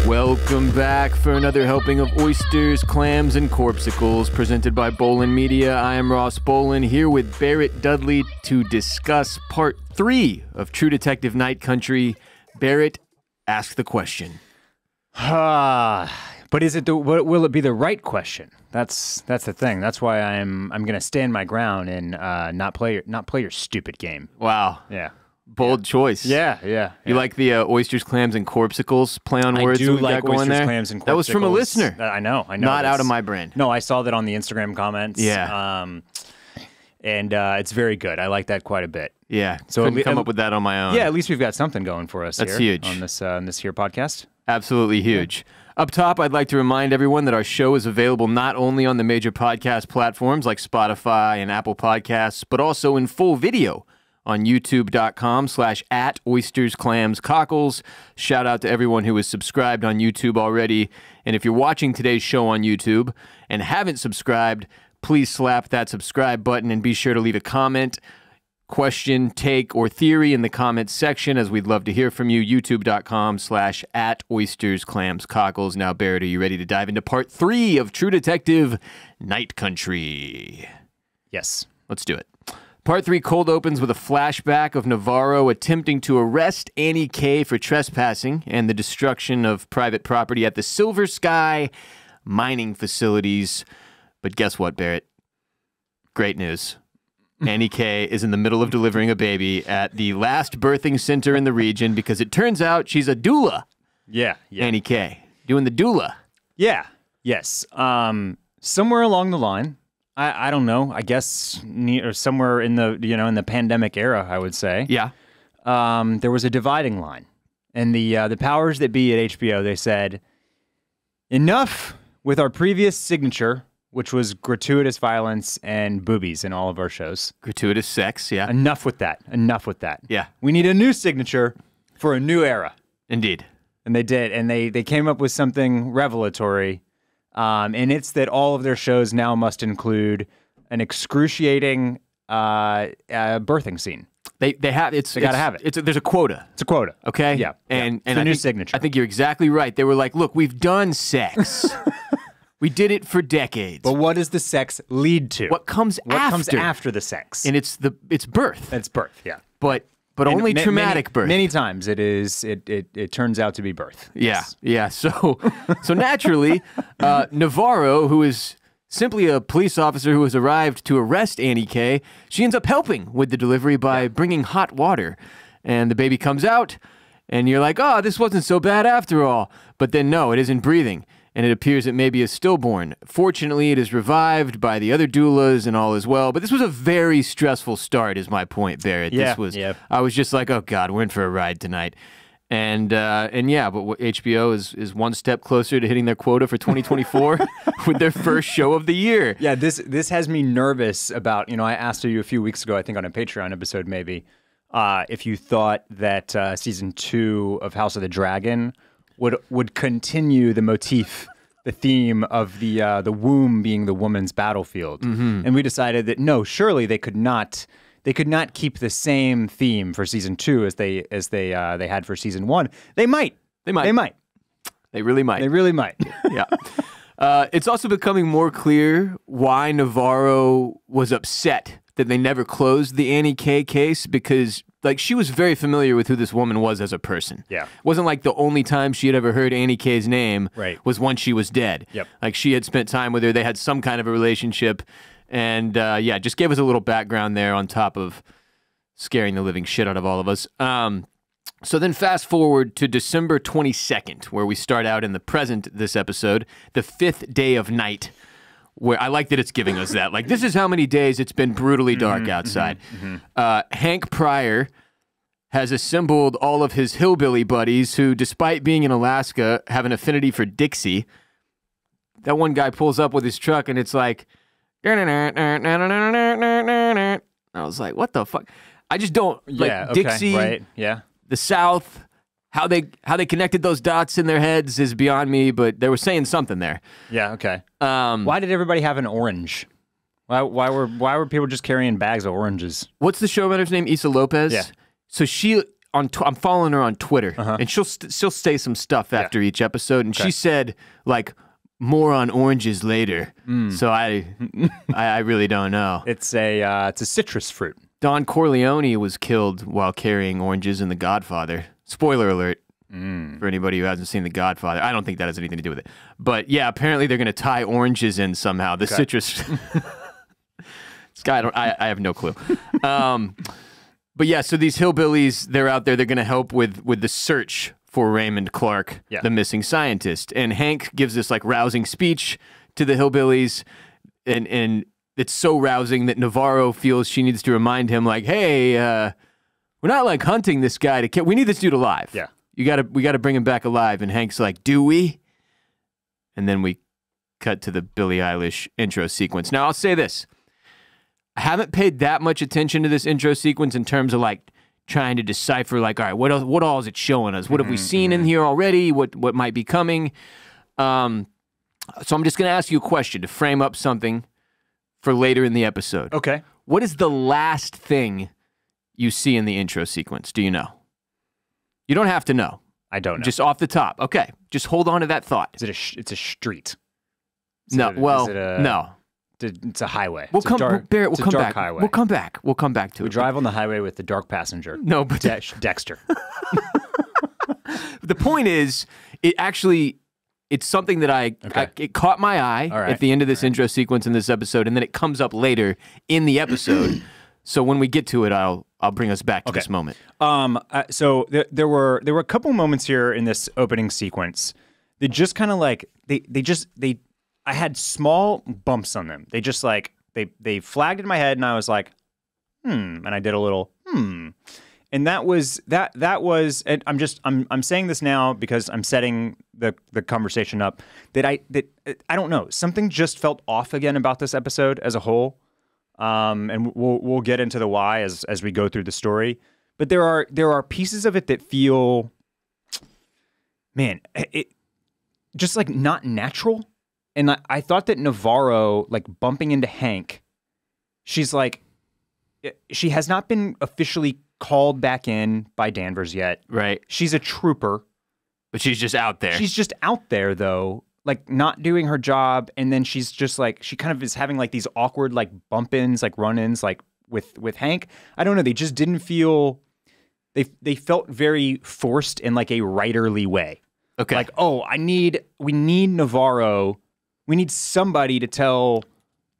Welcome back for another helping of oysters, clams, and corpsicles presented by Bolin Media. I am Ross Bolin here with Barrett Dudley to discuss part 3 of True Detective Night Country. Barrett, ask the question. But is it will it be the right question? That's the thing. That's why I'm going to stand my ground and not play your stupid game. Wow. Yeah. Bold choice. Yeah. You like the oysters, clams, and corpsicles play on words I do we like got going oysters, there? clams, and corpsicles. That was from a listener. I know. Not out of my brain. No, I saw that on the Instagram comments. Yeah. And it's very good. I like that quite a bit. Yeah. So couldn't come up with that on my own. Yeah, at least we've got something going for us. That's here huge on this here podcast. Absolutely huge. Yeah. Up top, I'd like to remind everyone that our show is available not only on the major podcast platforms like Spotify and Apple Podcasts, but also in full video on youtube.com/@oystersclamscockles. Shout out to everyone who is subscribed on YouTube already. And if you're watching today's show on YouTube and haven't subscribed, please slap that subscribe button and be sure to leave a comment, question, take, or theory in the comments section, as we'd love to hear from you. youtube.com/@oystersclamscockles. Now, Barrett, are you ready to dive into part 3 of True Detective Night Country? Yes. Let's do it. Part 3 cold opens with a flashback of Navarro attempting to arrest Annie Kay for trespassing and the destruction of private property at the Silver Sky mining facilities. But guess what, Barrett? Great news. Annie Kay is in the middle of delivering a baby at the last birthing center in the region because it turns out she's a doula. Yeah. Annie Kay, doing the doula. Yeah. Yes. Somewhere along the line, I don't know. I guess or somewhere in the in the pandemic era, I would say. Yeah. There was a dividing line, and the powers that be at HBO, they said, enough with our previous signature, which was gratuitous violence and boobies in all of our shows. Gratuitous sex, yeah. Enough with that. Yeah. We need a new signature for a new era. Indeed. And they did, and they came up with something revelatory. And it's that all of their shows now must include an excruciating birthing scene. They gotta have it. There's a quota. It's a quota. Okay? Yeah. And the new signature. I think you're exactly right. They were like, look, we've done sex. We did it for decades. But what does the sex lead to? What comes after the sex? And it's birth. It's birth, yeah. But only traumatic birth. Many times it turns out to be birth. Yeah. So naturally, Navarro, who is simply a police officer who has arrived to arrest Annie Kay, she ends up helping with the delivery by bringing hot water. And the baby comes out, and you're like, oh, this wasn't so bad after all. But then no, it isn't breathing. And it appears it may be a stillborn. Fortunately, it is revived by the other doulas and all is well. But this was a very stressful start, is my point, Barrett. Yeah, I was just like, oh, God, we're in for a ride tonight. But HBO is one step closer to hitting their quota for 2024 with their first show of the year. Yeah, this has me nervous about, I asked you a few weeks ago, I think on a Patreon episode maybe, if you thought that season 2 of House of the Dragon would continue the motif, the theme of the womb being the woman's battlefield. Mm-hmm. And we decided that no, surely they could not keep the same theme for season 2 as they had for season 1. They might. They really might. They really might. Yeah. It's also becoming more clear why Navarro was upset that they never closed the Annie Kay case, because she was very familiar with who this woman was as a person. Yeah. It wasn't like the only time she had ever heard Annie Kay's name was when she was dead. Yep. She had spent time with her. They had some kind of a relationship. And just gave us a little background there on top of scaring the living shit out of all of us. So then fast forward to December 22nd, where we start out in the present this episode, the 5th day of night, where I like that it's giving us that. This is how many days it's been brutally dark outside. Hank Pryor has assembled all of his hillbilly buddies who, despite being in Alaska, have an affinity for Dixie. That one guy pulls up with his truck, and it's like... I was like, what the fuck? I just don't... Dixie, right, yeah. The South... How they connected those dots in their heads is beyond me, but they were saying something there. Yeah, okay. Why did everybody have an orange? Why were people just carrying bags of oranges? What's the showrunner's name? Issa Lopez? Yeah. So she I'm following her on Twitter, and she'll say some stuff after each episode, and she said like more on oranges later. So I really don't know. It's a citrus fruit. Don Corleone was killed while carrying oranges in The Godfather. Spoiler alert for anybody who hasn't seen The Godfather. I don't think that has anything to do with it. But yeah, apparently they're going to tie oranges in somehow. The citrus. This guy, I have no clue. But yeah, so these hillbillies, they're out there. They're going to help with the search for Raymond Clark, the missing scientist. And Hank gives this like rousing speech to the hillbillies, and it's so rousing that Navarro feels she needs to remind him, like, hey, we're not like hunting this guy to kill. We need this dude alive. Yeah. We gotta bring him back alive. And Hank's like, do we? And then we cut to the Billie Eilish intro sequence. Now I'll say this. I haven't paid that much attention to this intro sequence in terms of like trying to decipher, like, all right, what all is it showing us? What have we seen in here already? What might be coming? So I'm just gonna ask you a question to frame up something for later in the episode. Okay. What is the last thing you see in the intro sequence? Do you know? You don't have to know. I don't know. Just off the top. Okay. Just hold on to that thought. Is it it's a street? No. No. It's a highway. We'll come back. Highway. We'll come back. We'll come back to it. We drive on the highway with the dark passenger. No, but Dexter. The point is, it's something that it caught my eye at the end of this intro sequence in this episode, and then it comes up later in the episode. So when we get to it, I'll bring us back to this moment. So there were a couple moments here in this opening sequence that just kind of like I had small bumps on them. They just like they flagged in my head, and I was like, and I did a little and that was and I'm saying this now because I'm setting the conversation up that I don't know, something just felt off again about this episode as a whole. And we'll get into the why as we go through the story. But there are pieces of it that feel, man, it just like not natural. And I thought that Navarro, like bumping into Hank, she has not been officially called back in by Danvers yet. Right. She's a trooper. But she's just out there. She's just out there, though, like not doing her job. And then she's just like, she kind of is having like these awkward like bump-ins, like run-ins, like with Hank. I don't know. They just didn't feel, they felt very forced in like a writerly way. Okay. Like, oh, we need Navarro. We need somebody to tell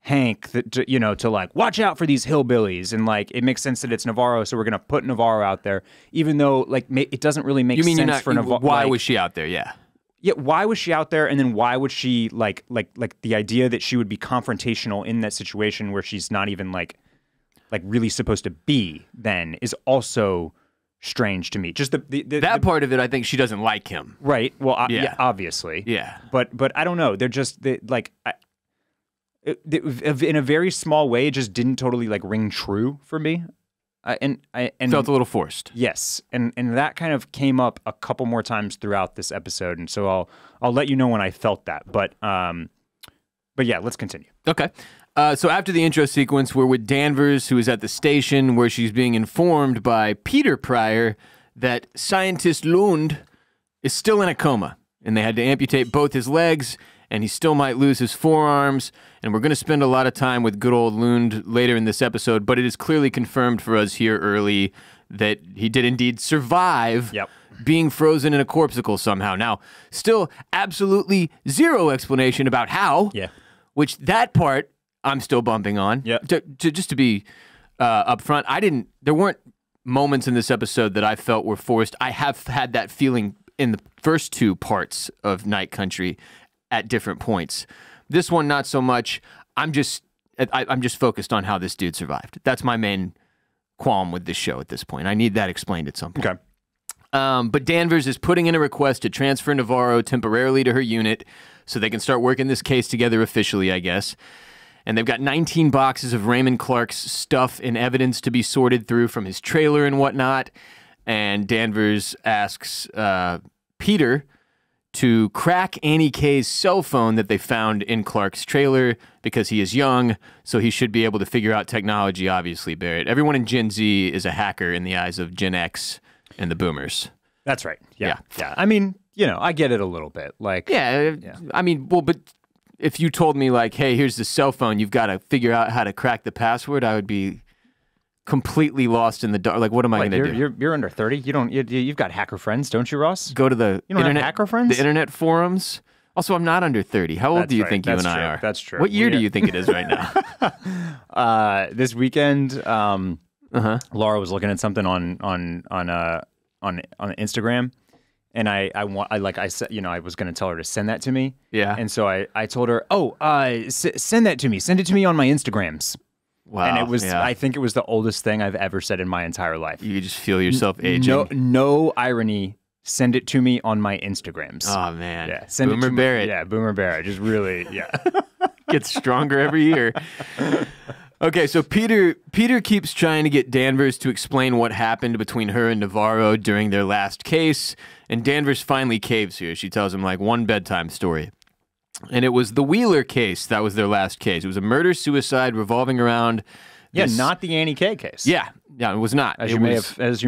Hank that, to like, watch out for these hillbillies. And like, it makes sense that it's Navarro. So we're going to put Navarro out there, even though like it doesn't really make sense for Navarro. Why was she out there? Yeah. Yeah. Why was she out there? And then why would she like the idea that she would be confrontational in that situation where she's not even like really supposed to be then is also strange to me. Just that part of it, I think she doesn't like him. Right. Well, yeah, obviously. Yeah. But I don't know. They're just in a very small way, it just didn't totally like ring true for me. And felt a little forced. Yes. And that kind of came up a couple more times throughout this episode. And so I'll let you know when I felt that. But yeah, let's continue. Okay. So after the intro sequence, we're with Danvers, who is at the station where she's being informed by Peter Pryor that scientist Lund is still in a coma, and they had to amputate both his legs, and he still might lose his forearms. And we're going to spend a lot of time with good old Lund later in this episode, but it is clearly confirmed for us here early that he did indeed survive being frozen in a corpsicle somehow. Now, still absolutely zero explanation about how, which that part I'm still bumping on. Yeah. Just to be upfront, there weren't moments in this episode that I felt were forced. I have had that feeling in the first two parts of Night Country at different points. This one, not so much. I'm just focused on how this dude survived. That's my main qualm with this show at this point. I need that explained at some point. Okay. But Danvers is putting in a request to transfer Navarro temporarily to her unit so they can start working this case together officially, I guess. And they've got 19 boxes of Raymond Clark's stuff and evidence to be sorted through from his trailer and whatnot. And Danvers asks Peter to crack Annie Kay's cell phone that they found in Clark's trailer because he is young, so he should be able to figure out technology, obviously, Barrett. Everyone in Gen Z is a hacker in the eyes of Gen X and the boomers. That's right. Yeah. I mean, I get it a little bit. Like, I mean, well, but if you told me like, hey, here's the cell phone, you've got to figure out how to crack the password, I would be completely lost in the dark. Like, what am I going to do? You're under 30. You've got hacker friends, don't you, Ross? Go to the you don't internet, have hacker friends? The internet forums. Also, I'm not under 30. How old do you think you and I are? That's true. What year do you think it is right now? This weekend, Laura was looking at something on Instagram, and I said, I was going to tell her to send that to me. Yeah. And so I told her, send that to me. Send it to me on my Instagrams. Wow. And it was, I think it was the oldest thing I've ever said in my entire life. You just feel yourself aging. No irony. Send it to me on my Instagrams. Oh, man. Yeah, send Boomer it to Barrett. Yeah, Boomer Barrett. Just really, Gets stronger every year. Okay, so Peter keeps trying to get Danvers to explain what happened between her and Navarro during their last case, and Danvers finally caves here. She tells him, like, one bedtime story. And it was the Wheeler case that was their last case. It was a murder-suicide revolving around this... not the Annie K case. Yeah, it was not. As you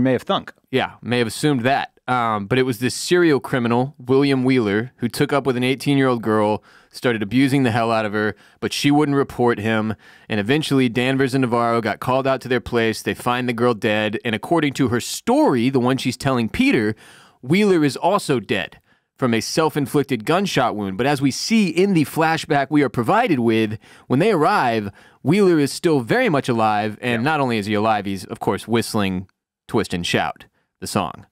may have thunk. Yeah, may have assumed that. But it was this serial criminal, William Wheeler, who took up with an 18-year-old girl, started abusing the hell out of her, but she wouldn't report him. And eventually, Danvers and Navarro got called out to their place. They find the girl dead. And according to her story, the one she's telling Peter, Wheeler is also dead from a self-inflicted gunshot wound. But as we see in the flashback we are provided with, when they arrive, Wheeler is still very much alive. And not only is he alive, he's, of course, whistling Twist and Shout, the song.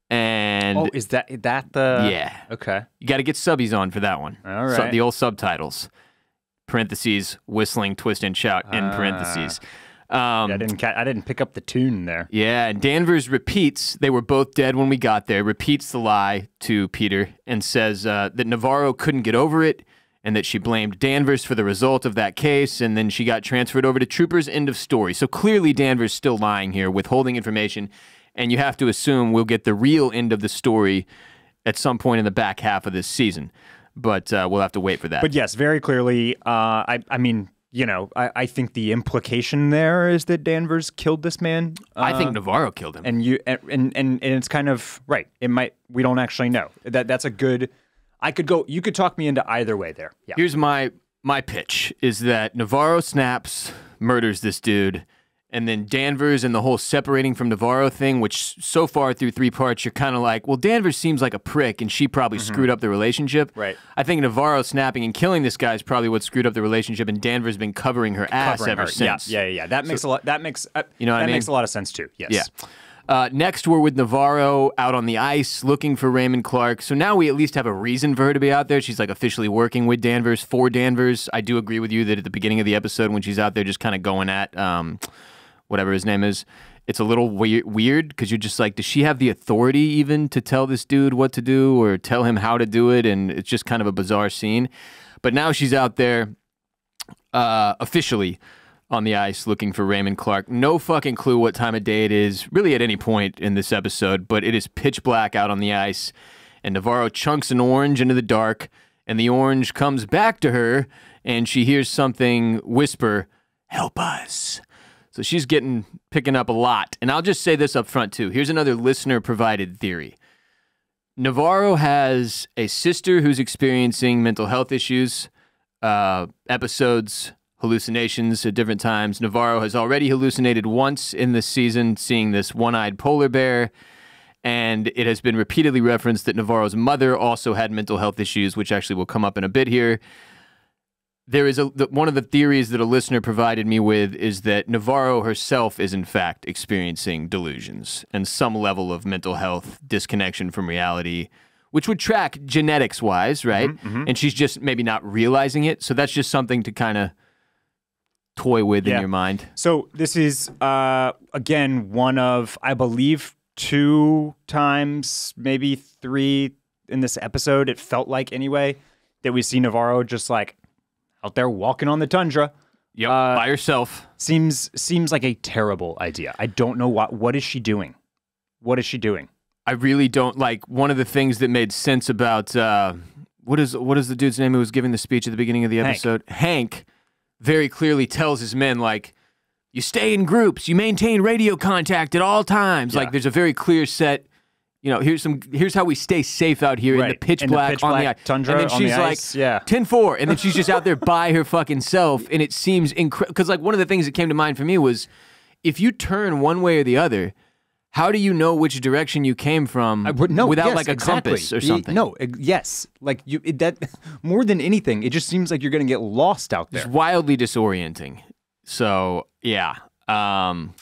And is that the... Yeah. Okay. You got to get subbies on for that one. All right. The old subtitles. Parentheses, whistling, twist, and shout, in parentheses. I didn't pick up the tune there. Yeah, and Danvers repeats, they were both dead when we got there, repeats the lie to Peter and says that Navarro couldn't get over it and that she blamed Danvers for the result of that case, and then she got transferred over to troopers. End of story. So clearly Danvers still lying here, withholding information. And you have to assume we'll get the real end of the story at some point in the back half of this season. But we'll have to wait for that. But yes, very clearly, I think the implication there is that Danvers killed this man. I think Navarro killed him. And it's kind of right. We don't actually know. That's a good... you could talk me into either way there. Yeah. Here's my pitch is that Navarro snaps, murders this dude, and then Danvers and the whole separating from Navarro thing, which so far through 3 parts, you're kind of like, well, Danvers seems like a prick, and she probably screwed up the relationship. Right. I think Navarro snapping and killing this guy is probably what screwed up the relationship, and Danvers been covering her ass ever since. Yeah. That makes a lot. That makes makes a lot of sense too. Yes. Yeah. Next, we're with Navarro out on the ice looking for Raymond Clark. So now we at least have a reason for her to be out there. She's like officially working with Danvers, for Danvers. I do agree with you that at the beginning of the episode when she's out there just kind of going at whatever his name is, it's a little weird because you're just like, does she have the authority even to tell this dude what to do or tell him how to do it? And it's just kind of a bizarre scene. But now she's out there officially on the ice looking for Raymond Clark. No fucking clue what time of day it is, really at any point in this episode, but it is pitch black out on the ice. And Navarro chunks an orange into the dark, and the orange comes back to her, and she hears something whisper, "Help us." So she's picking up a lot. And I'll just say this up front, too. Here's another listener-provided theory. Navarro has a sister who's experiencing mental health issues, episodes, hallucinations at different times. Navarro has already hallucinated once in this season, seeing this one-eyed polar bear. And it has been repeatedly referenced that Navarro's mother also had mental health issues, which actually will come up in a bit here. There is one of the theories that a listener provided me with is that Navarro herself is in fact experiencing delusions and some level of mental health disconnection from reality, which would track genetics-wise, right? Mm-hmm. And she's just maybe not realizing it. So that's just something to kind of toy with in your mind. So this is, again, one of, I believe, 2 times, maybe 3 in this episode, it felt like anyway, that we see Navarro just like out there walking on the tundra. Yep, by herself. Seems like a terrible idea. I don't know what is she doing? What is she doing? I really don't like one of the things that made sense about what is the dude's name who was giving the speech at the beginning of the episode? Hank very clearly tells his men like you stay in groups, you maintain radio contact at all times. Yeah. Like there's a very clear set, here's how we stay safe out here in the pitch black on the ice. Tundra, and then she's like, 10-4, and then she's just out there by her fucking self, and it seems incredible. Because like one of the things that came to mind for me was, if you turn one way or the other, how do you know which direction you came from without like a compass or something? Yes. Like that more than anything, it just seems like you're going to get lost out there. It's wildly disorienting. So, yeah. Then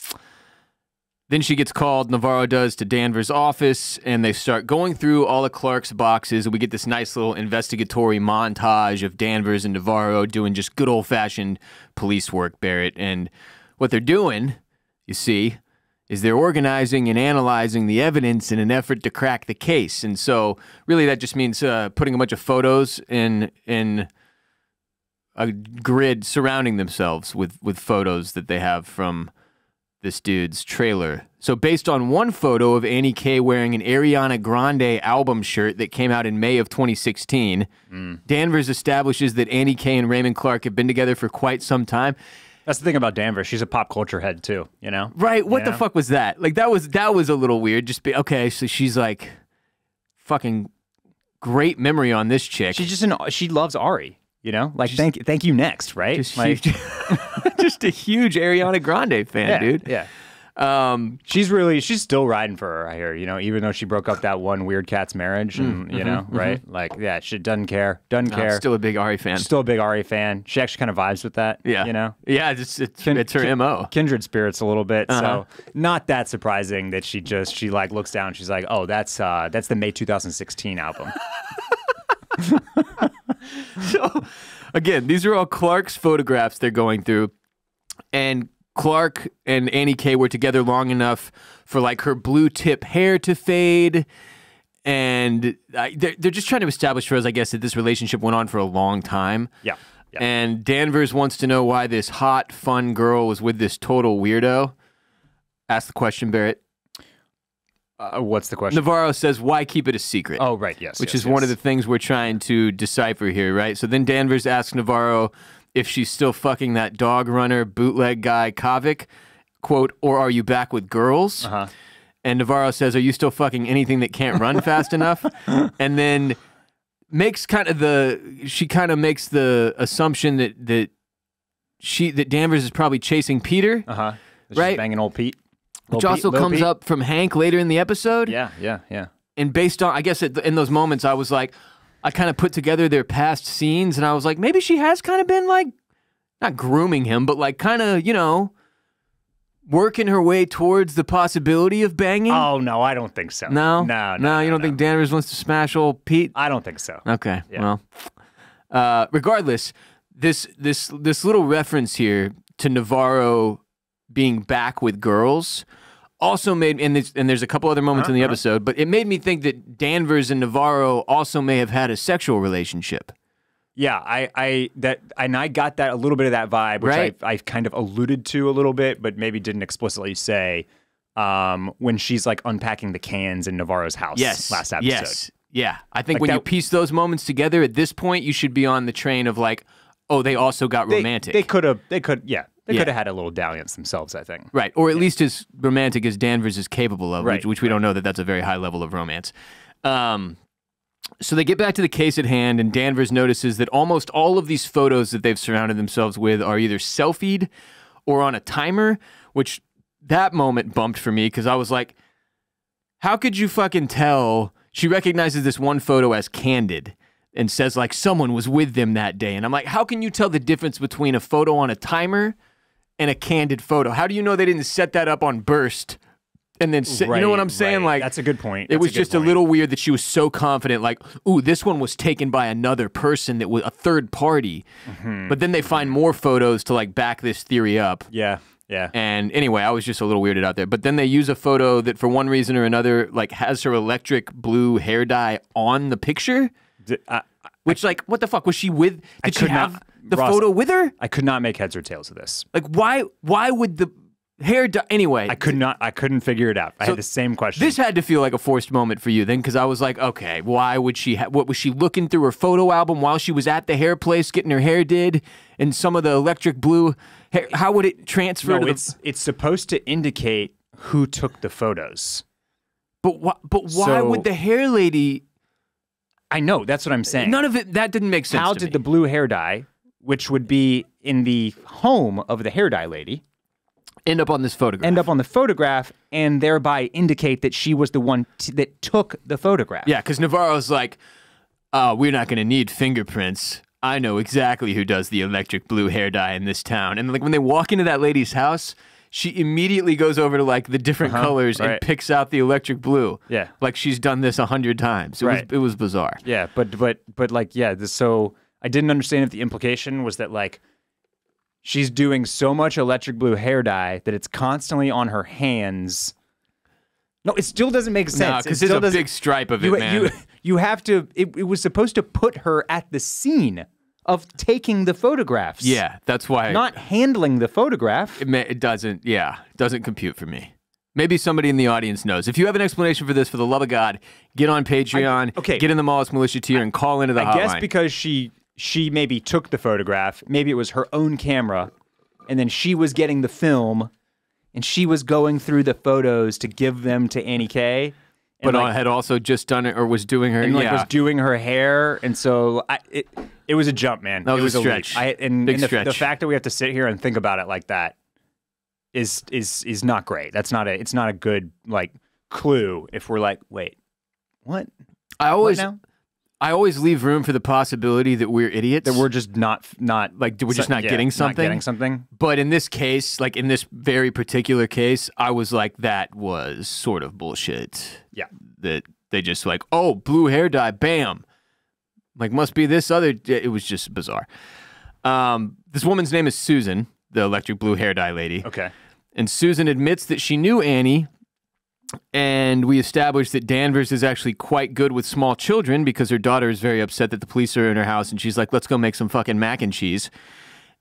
she gets called, Navarro does, to Danvers' office, and they start going through all of Clark's boxes, and we get this nice little investigatory montage of Danvers and Navarro doing just good old-fashioned police work, Barrett. And what they're doing, you see, is they're organizing and analyzing the evidence in an effort to crack the case. And so, really, that just means putting a bunch of photos in a grid surrounding themselves with photos that they have from this dude's trailer. So based on one photo of Annie K wearing an Ariana Grande album shirt that came out in May of 2016, Danvers establishes that Annie K and Raymond Clark have been together for quite some time. That's the thing about Danvers. She's a pop culture head too, you know? Right. What the fuck was that? Like that was a little weird. Okay, so she's like fucking great memory on this chick. She loves Ari. You know, like thank you next, right? Just, like, just a huge Ariana Grande fan, dude. Yeah. She's still riding for her, I hear, you know, even though she broke up that one weird cat's marriage and, you know, right? Like, yeah, she doesn't care. Still a big Ari fan. She's still a big Ari fan. She actually kind of vibes with that, you know? Yeah, it's her MO. Kindred spirits a little bit, so not that surprising that she like looks down, she's like, oh, that's the May 2016 album. So, again, these are all Clark's photographs they're going through, and Clark and Annie K were together long enough for like her blue tip hair to fade, and they're just trying to establish for us, I guess, that this relationship went on for a long time. Yeah. And Danvers wants to know why this hot, fun girl was with this total weirdo. Ask the question, Barrett. What's the question? Navarro says, why keep it a secret? Oh, right, yes. Which is one of the things we're trying to decipher here, right? So then Danvers asks Navarro if she's still fucking that dog runner bootleg guy, Kavik, quote, or are you back with girls? And Navarro says, are you still fucking anything that can't run fast enough? And then makes she kind of makes the assumption that Danvers is probably chasing Peter. Right? She's banging old Pete. Which also comes up from Hank later in the episode. Yeah. And based on, I guess in those moments, I was like, I kind of put together their past scenes, and I was like, maybe she has kind of been like, not grooming him, but like kind of, you know, working her way towards the possibility of banging. Oh, no, I don't think so. No? No, you don't think Danvers wants to smash old Pete? I don't think so. Okay, yeah. Well. Regardless, this little reference here to Navarro being back with girls also made, and there's a couple other moments in the episode, but it made me think that Danvers and Navarro also may have had a sexual relationship. Yeah, I got that, a little bit of that vibe, which I kind of alluded to a little bit, but maybe didn't explicitly say when she's like unpacking the cans in Navarro's house last episode. Yes. Yeah. I think like when you piece those moments together at this point, you should be on the train of like, oh, they also got romantic. They could have had a little dalliance themselves, I think. Right. Or at least as romantic as Danvers is capable of, which we don't know that that's a very high level of romance. So they get back to the case at hand, and Danvers notices that almost all of these photos that they've surrounded themselves with are either selfied or on a timer, which that moment bumped for me because I was like, how could you fucking tell? She recognizes this one photo as candid and says like someone was with them that day. And I'm like, how can you tell the difference between a photo on a timer and a candid photo? How do you know they didn't set that up on burst and then you know what I'm saying? Like, that's a good point. It was just a little weird that she was so confident, like, ooh, this one was taken by another person that was a third party. But then they find more photos to like back this theory up. Yeah. And anyway, I was just a little weirded out there. But then they use a photo that for one reason or another, like has her electric blue hair dye on the picture. Which, like, what the fuck? Was she with, did she have the photo with her? I could not make heads or tails of this. Like, why would hair dye. Anyway, I couldn't figure it out. I had the same question. This had to feel like a forced moment for you then, because I was like, okay, why would she? What was she looking through her photo album while she was at the hair place getting her hair did, and some of the electric blue hair? How would it transfer? No, it's supposed to indicate who took the photos. But why would the hair lady? I know, that's what I'm saying. None of it. That didn't make sense. How to did me. the blue hair dye, which would be in the home of the hair dye lady, end up on this photograph? End up on the photograph, and thereby indicate that she was the one that took the photograph. Yeah, because Navarro's like, we're not going to need fingerprints. I know exactly who does the electric blue hair dye in this town. And like when they walk into that lady's house, she immediately goes over to like the different colors and picks out the electric blue. Yeah, like she's done this 100 times. It was bizarre. Yeah, but like so I didn't understand if the implication was that like she's doing so much electric blue hair dye that it's constantly on her hands. No, it still doesn't make sense. No, because there's a big stripe of it, man. You have to. It was supposed to put her at the scene of taking the photographs. Yeah, that's why. Not handling the photograph. It doesn't. Yeah, it doesn't compute for me. Maybe somebody in the audience knows. If you have an explanation for this, for the love of God, get on Patreon. Get in the Mollis Militia tier and call into the hotline. I guess because she maybe took the photograph. Maybe it was her own camera, and then she was getting the film, and she was going through the photos to give them to Annie K. But had also just done it, or was doing her, was doing her hair, and so it was a jump, man. That was a stretch. The fact that we have to sit here and think about it like that is not great. It's not a good like clue if we're like, wait, what? I always leave room for the possibility that we're idiots. That we're just not like we're just not getting something. Not getting something. But in this case, like in this very particular case, I was like, that was sort of bullshit. Yeah. That they just like, oh, blue hair dye, bam. Like must be this other. It was just bizarre. This woman's name is Susan, the electric blue hair dye lady. Okay. And Susan admits that she knew Annie. And we established that Danvers is actually quite good with small children because her daughter is very upset that the police are in her house, and she's like, let's go make some fucking mac and cheese.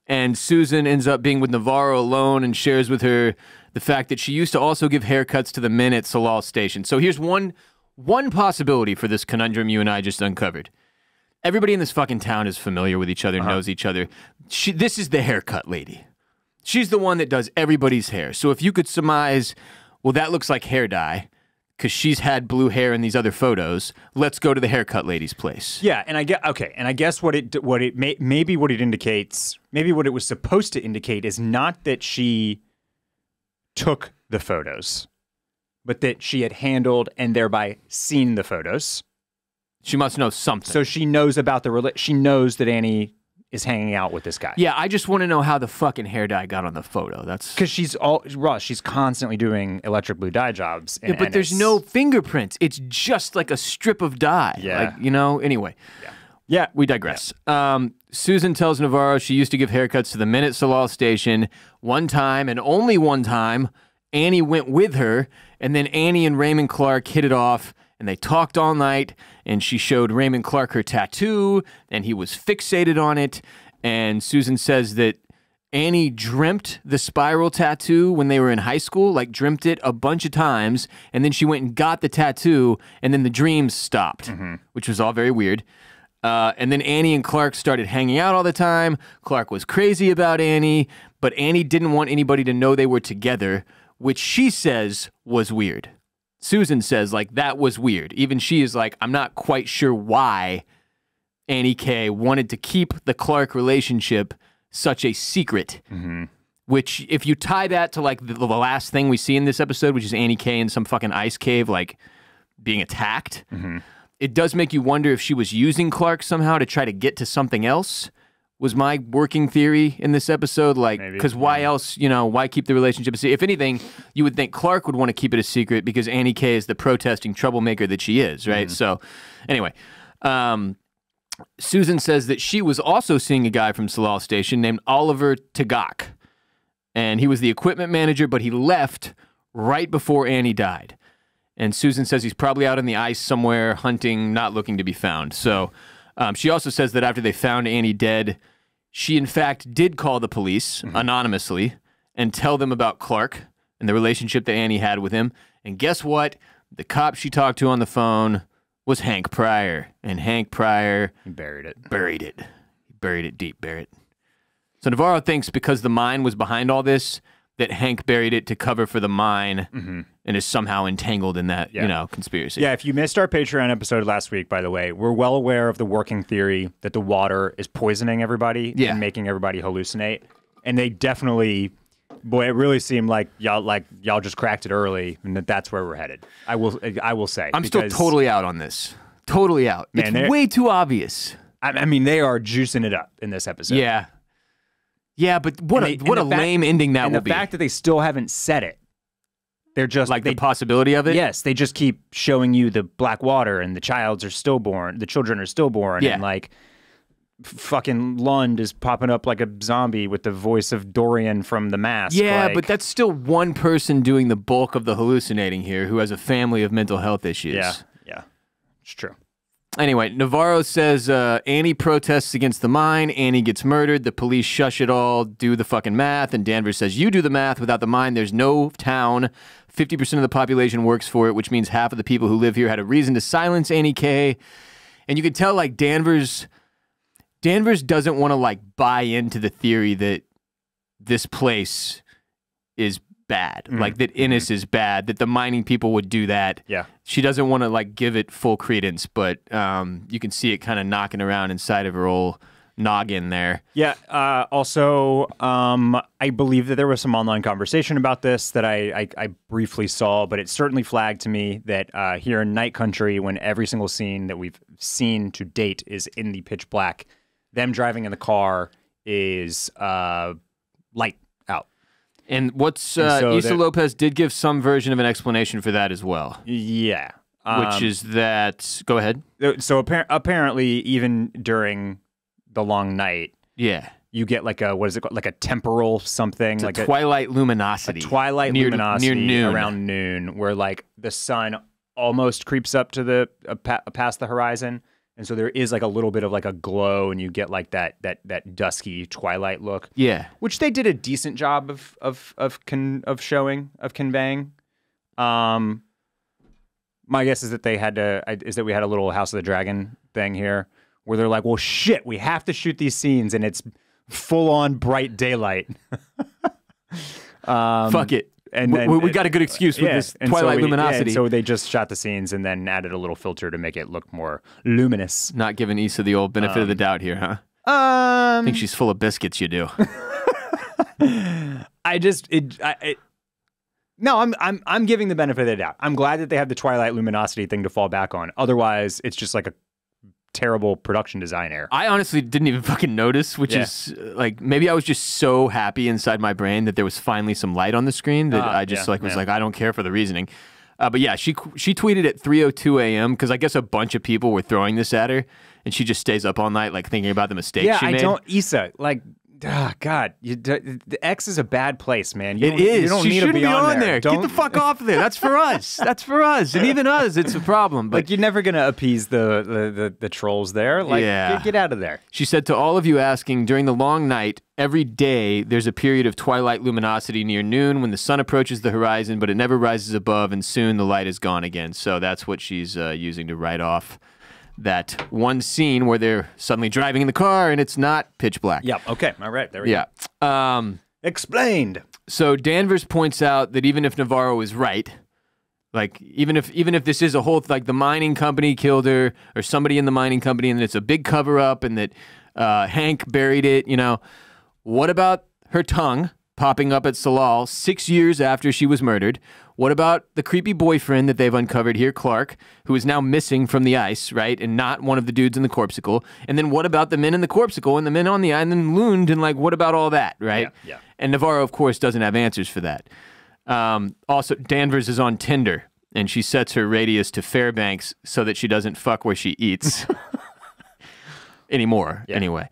And Susan ends up being with Navarro alone and shares with her the fact that she used to also give haircuts to the men at Salal Station. So here's one possibility for this conundrum you and I just uncovered. Everybody in this fucking town is familiar with each other, knows each other. This is the haircut lady. She's the one that does everybody's hair. So if you could surmise, well, that looks like hair dye because she's had blue hair in these other photos. Let's go to the haircut lady's place. Yeah, and I guess what it indicates, maybe what it was supposed to indicate is not that she took the photos, but that she had handled and thereby seen the photos. She must know something. So she knows about she knows that Annie is hanging out with this guy. Yeah, I just want to know how the fucking hair dye got on the photo. That's because she's constantly doing electric blue dye jobs. Yeah, but there's no fingerprints. It's just like a strip of dye. Yeah. Like, anyway. Yeah, we digress. Yeah. Susan tells Navarro she used to give haircuts to the men at Salal Station. One time, and only one time, Annie went with her, and then Annie and Raymond Clark hit it off, and they talked all night, and she showed Raymond Clark her tattoo, and he was fixated on it, and Susan says that Annie dreamt the spiral tattoo when they were in high school, like dreamt it a bunch of times, and then she went and got the tattoo, and then the dreams stopped, which was all very weird. And then Annie and Clark started hanging out all the time. Clark was crazy about Annie, but Annie didn't want anybody to know they were together, which she says was weird. Susan says, like, that was weird. Even she is like, I'm not quite sure why Annie K wanted to keep the Clark relationship such a secret. Which, if you tie that to, like, the last thing we see in this episode, which is Annie K in some fucking ice cave, like, being attacked, it does make you wonder if she was using Clark somehow to try to get to something else. Was my working theory in this episode, like, because why else, why keep the relationship a secret? If anything, you would think Clark would want to keep it a secret because Annie K is the protesting troublemaker that she is, right? So, anyway, Susan says that she was also seeing a guy from Salal Station named Oliver Tagak, and he was the equipment manager, but he left right before Annie died. And Susan says he's probably out on the ice somewhere hunting, not looking to be found. So, she also says that after they found Annie dead, she in fact did call the police anonymously and tell them about Clark. and the relationship that Annie had with him. And guess what? The cop she talked to on the phone was Hank Pryor. And Hank Pryor... He buried it. Buried it. He buried it deep, Barrett. So Navarro thinks because the mine was behind all this, that Hank buried it to cover for the mine and is somehow entangled in that, conspiracy. Yeah, if you missed our Patreon episode last week, by the way, we're well aware of the working theory that the water is poisoning everybody and making everybody hallucinate. And they definitely, boy, it really seemed like y'all just cracked it early, and that's where we're headed. I will say. I'm still totally out on this. Totally out. Man, it's way too obvious. I mean, they are juicing it up in this episode. Yeah. Yeah, but what a lame ending that will be. And the fact that they still haven't said it. They're just like the possibility of it? Yes, they just keep showing you the black water and the children are stillborn and like fucking Lund is popping up like a zombie with the voice of Dorian from The Mask. Yeah, but that's still one person doing the bulk of the hallucinating here who has a family of mental health issues. Yeah. It's true. Anyway, Navarro says Annie protests against the mine. Annie gets murdered. The police shush it all, do the fucking math. And Danvers says, you do the math. Without the mine, there's no town. 50% of the population works for it, which means half of the people who live here had a reason to silence Annie K. And you can tell, like, Danvers doesn't want to, like, buy into the theory that this place is bad, like that Innis is bad, that the mining people would do that. Yeah. She doesn't want to like give it full credence, but you can see it kind of knocking around inside of her old noggin there. Yeah. Also, I believe that there was some online conversation about this that I briefly saw, but it certainly flagged to me that here in Night Country, when every single scene that we've seen to date is in the pitch black, them driving in the car is light out. And Issa Lopez did give some version of an explanation for that as well. Yeah. Which is that, go ahead. So apparently, even during the long night, you get like a, what is it called? Like a temporal something. It's like a twilight luminosity. A twilight luminosity near noon. Around noon, where like the sun almost creeps up to the past the horizon. And so there is like a little bit of like a glow, and you get like that dusky twilight look. Yeah, which they did a decent job of conveying. My guess is that we had a little House of the Dragon thing here, where they're like, well, shit, we have to shoot these scenes, and it's full on bright daylight. Fuck it. And then we got a good excuse with this twilight luminosity. So they just shot the scenes and then added a little filter to make it look more luminous. Not giving Issa the old benefit of the doubt here, huh? I think she's full of biscuits. You do. No, I'm giving the benefit of the doubt. I'm glad that they have the twilight luminosity thing to fall back on. Otherwise, it's just like a terrible production design error. I honestly didn't even fucking notice, which is like, maybe I was just so happy inside my brain that there was finally some light on the screen that I just was like, I don't care for the reasoning. But yeah, she tweeted at 3:02 a.m. because I guess a bunch of people were throwing this at her, and she just stays up all night like thinking about the mistakes she made. Issa, like, God, the X is a bad place, man. You don't need to be on there. Get the fuck off of there. That's for us. That's for us. And even us, it's a problem. But like, you're never gonna appease the trolls there. Like, get out of there. She said to all of you asking, during the long night, every day there's a period of twilight luminosity near noon when the sun approaches the horizon, but it never rises above, and soon the light is gone again. So that's what she's using to write off that one scene where they're suddenly driving in the car and it's not pitch black. Yep. Okay. All right. There we go. Explained. So Danvers points out that even if Navarro is right, like even if this is a whole, like the mining company killed her or somebody in the mining company and it's a big cover up and that Hank buried it, what about her tongue popping up at Salal 6 years after she was murdered? What about the creepy boyfriend that they've uncovered here, Clark, who is now missing from the ice, right? And not one of the dudes in the corpsicle. And then what about the men in the corpsicle and the men on the island, Lund, and like, what about all that, right? Yeah. And Navarro, of course, doesn't have answers for that. Also, Danvers is on Tinder, and she sets her radius to Fairbanks so that she doesn't fuck where she eats. Anymore, anyway.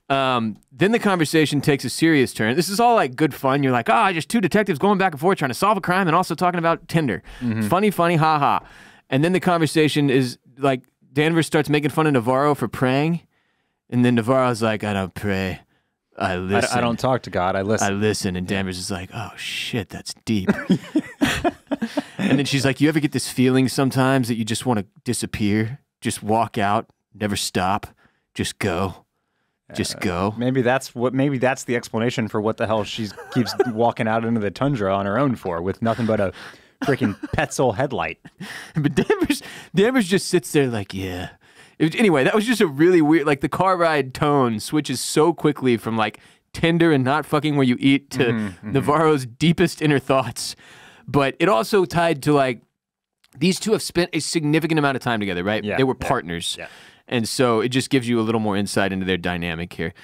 Then the conversation takes a serious turn. This is all like good fun. You're like, just two detectives going back and forth trying to solve a crime and also talking about Tinder. Funny, ha. And then the conversation is like, Danvers starts making fun of Navarro for praying. And then Navarro's like, I don't pray. I listen. I don't talk to God. I listen. I listen. And Danvers is like, oh, shit, that's deep. And then she's like, you ever get this feeling sometimes that you just want to disappear? Just walk out, never stop, just go. Just go. Maybe that's the explanation for what the hell she keeps walking out into the tundra on her own for, with nothing but a freaking Petzl headlight. But Danvers just sits there like, yeah. Anyway, that was just a really weird, like the car ride tone switches so quickly from like tender and not fucking where you eat to Navarro's deepest inner thoughts. But it also tied to like, these two have spent a significant amount of time together, right? Yeah, they were partners. Yeah. And so it just gives you a little more insight into their dynamic here.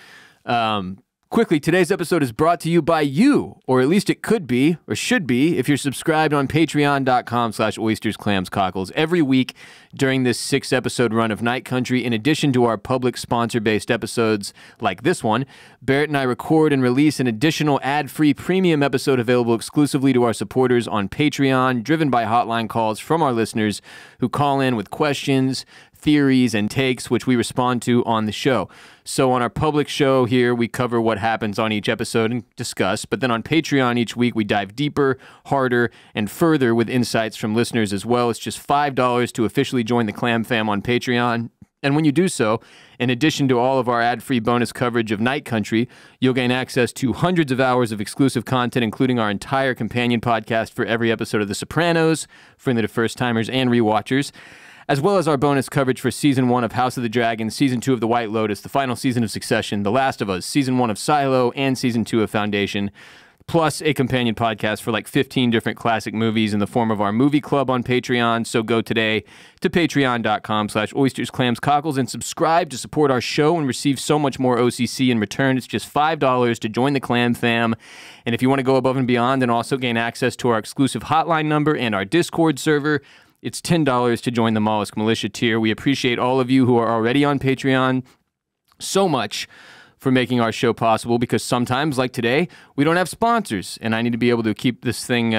Quickly, today's episode is brought to you by you, or at least it could be, or should be, if you're subscribed on patreon.com/oysters, clams, cockles. Every week during this 6-episode run of Night Country, in addition to our public sponsor-based episodes like this one, Barrett and I record and release an additional ad-free premium episode available exclusively to our supporters on Patreon, driven by hotline calls from our listeners who call in with questions, theories, and takes, which we respond to on the show. So on our public show here, we cover what happens on each episode and discuss, but then on Patreon each week, we dive deeper, harder, and further with insights from listeners as well. It's just $5 to officially join the Clam Fam on Patreon. And when you do so, in addition to all of our ad-free bonus coverage of Night Country, you'll gain access to hundreds of hours of exclusive content, including our entire companion podcast for every episode of The Sopranos, friendly to first-timers and rewatchers, as well as our bonus coverage for Season 1 of House of the Dragon, Season 2 of The White Lotus, the final season of Succession, The Last of Us, Season 1 of Silo, and Season 2 of Foundation, plus a companion podcast for like 15 different classic movies in the form of our movie club on Patreon. So go today to patreon.com/oysters, clams, cockles, and subscribe to support our show and receive so much more OCC in return. It's just $5 to join the Clam Fam. And if you want to go above and beyond and also gain access to our exclusive hotline number and our Discord server, it's $10 to join the Mollusk Militia tier. We appreciate all of you who are already on Patreon so much for making our show possible, because sometimes, like today, we don't have sponsors, and I need to be able to keep this thing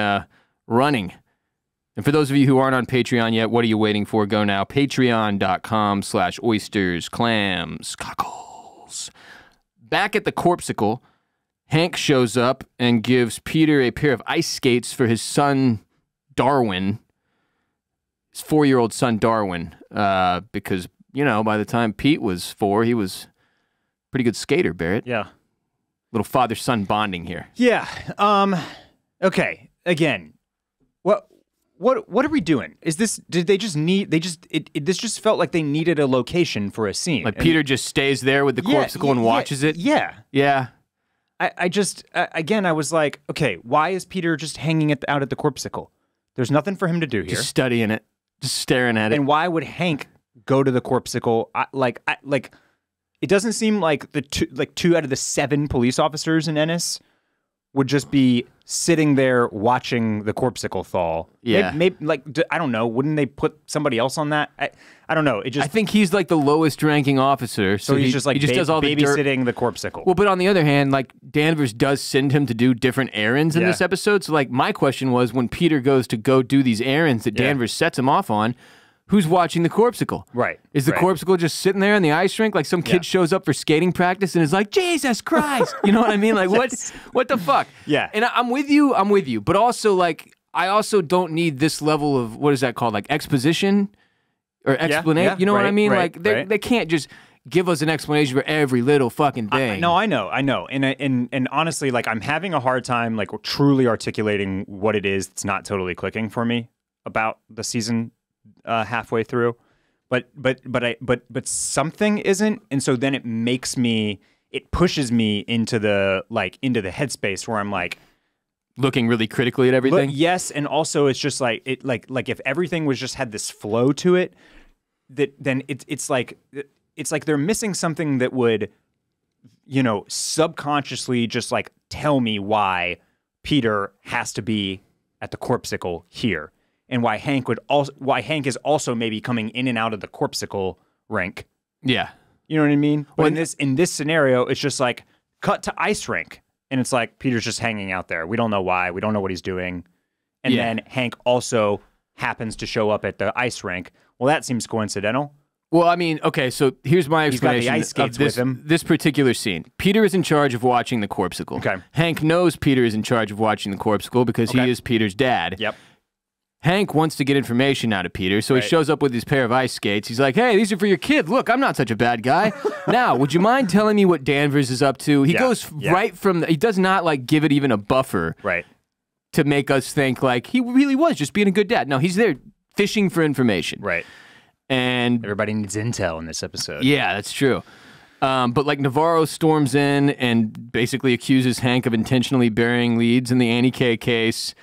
running. And for those of you who aren't on Patreon yet, what are you waiting for? Go now. Patreon.com/oysters, clams, cockles. Back at the Corpsicle, Hank shows up and gives Peter a pair of ice skates for his son, Darwin. His 4-year-old son, Darwin, because, you know, by the time Pete was 4, he was a pretty good skater, Barrett. Yeah. Little father-son bonding here. Yeah. Okay. Again, what are we doing? Is this, did they just need, this just felt like they needed a location for a scene. Like Peter just stays there with the Corpsicle and watches it? Yeah. Yeah. I just, again, I was like, okay, why is Peter just hanging out at the Corpsicle? There's nothing for him to do here. Just studying it. Just staring at it. And why would Hank go to the Corpsicle? It doesn't seem like the 2 out of the 7 police officers in Ennis would just be sitting there watching the Corpsicle thaw. Yeah. Maybe I don't know. Wouldn't they put somebody else on that? I don't know. I think he's like the lowest ranking officer. So he's just like he just does all the babysitting the Corpsicle. Well, but on the other hand, like Danvers does send him to do different errands in this episode. So like my question was, when Peter goes to go do these errands that Danvers sets him off on, who's watching the Corpsicle? Right. Is the Corpsicle just sitting there in the ice rink like some kid shows up for skating practice and is like, Jesus Christ. You know what I mean? Like what the fuck? Yeah. And I'm with you. But also like, I also don't need this level of, what is that called? Like exposition or explanation. Yeah, you know what I mean? Right, like they can't just give us an explanation for every little fucking thing. No, I know. And honestly, like I'm having a hard time like truly articulating what it is that's not totally clicking for me about the season halfway through. But something isn't, and so then it pushes me into the headspace where I'm like looking really critically at everything. Yes, and also it's just like if everything was just had this flow to it, then it's like they're missing something that would, you know, subconsciously just like tell me why Peter has to be at the Corpsicle here, and why Hank is also maybe coming in and out of the Corpsicle rink. Yeah, you know what I mean. Well, in this scenario, it's just like cut to ice rink. And it's like Peter's just hanging out there. We don't know why. We don't know what he's doing. And then Hank also happens to show up at the ice rink. Well, that seems coincidental. Well, I mean, okay, so here's my He's got the explanation ice skates of this, with him. this particular scene. Peter is in charge of watching the corpsicle. Okay. Hank knows Peter is in charge of watching the corpsicle because he is Peter's dad. Yep. Hank wants to get information out of Peter, so he shows up with his pair of ice skates. He's like, hey, these are for your kid. Look, I'm not such a bad guy. Now, would you mind telling me what Danvers is up to? He goes right from, he does not like give it even a buffer to make us think like he really was just being a good dad. No, he's there fishing for information. Right. And everybody needs intel in this episode. Yeah, that's true. But like Navarro storms in and basically accuses Hank of intentionally burying leads in the Annie K case.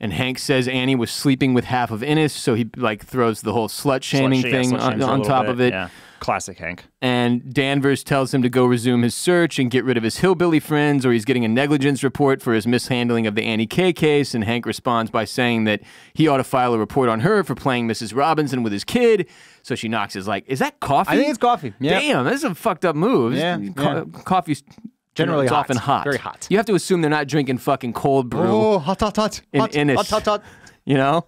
And Hank says Annie was sleeping with half of Innes, so he like throws the whole slut-shaming thing on top of it. Yeah. Classic Hank. And Danvers tells him to go resume his search and get rid of his hillbilly friends, or he's getting a negligence report for his mishandling of the Annie K case. And Hank responds by saying that he ought to file a report on her for playing Mrs. Robinson with his kid. So she knocks his like, is that coffee? I think it's coffee. Yeah. Damn, that's a fucked up move. Yeah. Coffee's generally it's hot. often hot. Very hot. You have to assume they're not drinking fucking cold brew. Oh, hot, hot, hot. In hot, Innis, hot, hot, hot. You know?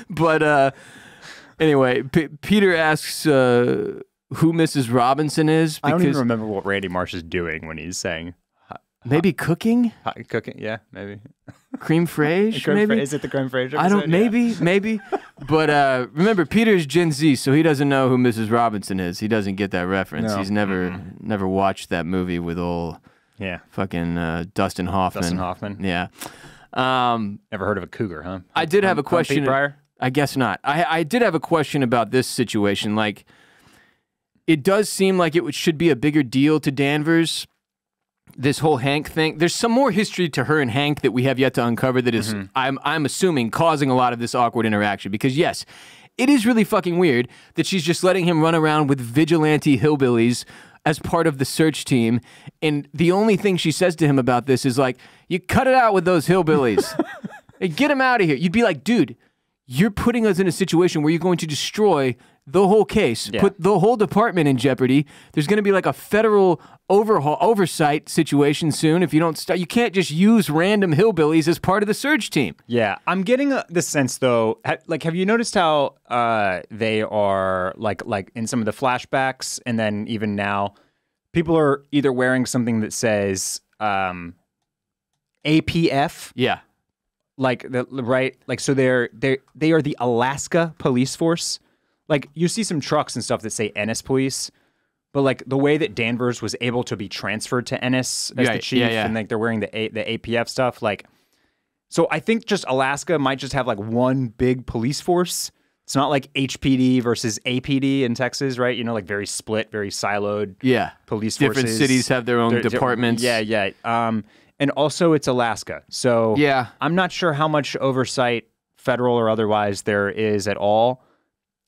But anyway, Peter asks who Mrs. Robinson is. I don't even remember what Randy Marsh is doing when he's saying. Maybe cooking? Cooking, yeah, maybe. Creme fraiche, maybe? Is it the creme fraiche episode? I don't, maybe. But remember, Peter's Gen Z, so he doesn't know who Mrs. Robinson is. He doesn't get that reference. No. He's never watched that movie with old fucking Dustin Hoffman. Dustin Hoffman. Yeah. Never heard of a cougar, huh? I did have a question. Pete Pryor? I guess not. I did have a question about this situation. Like, it does seem like it should be a bigger deal to Danvers, this whole Hank thing. There's some more history to her and Hank that we have yet to uncover that is, I'm assuming, causing a lot of this awkward interaction. Because, yes, it is really fucking weird that she's just letting him run around with vigilante hillbillies as part of the search team. And the only thing she says to him about this is like, you cut it out with those hillbillies. Hey, get him out of here. You'd be like, dude, you're putting us in a situation where you're going to destroy the whole case, put the whole department in jeopardy. There's going to be like a federal oversight situation soon if you don't start. You can't just use random hillbillies as part of the search team. Yeah, I'm getting the sense though. Like, have you noticed how they are like in some of the flashbacks, and then even now, people are either wearing something that says APF. Yeah. Like so they are the Alaska Police Force. Like, you see some trucks and stuff that say Ennis Police, but like the way that Danvers was able to be transferred to Ennis as the chief, and like they're wearing the APF stuff, like, so I think just Alaska might just have like one big police force. It's not like HPD versus APD in Texas, right? You know, like very split, very siloed. Yeah, police different forces. cities have their own departments. Yeah. And also it's Alaska, so I'm not sure how much oversight, federal or otherwise, there is at all.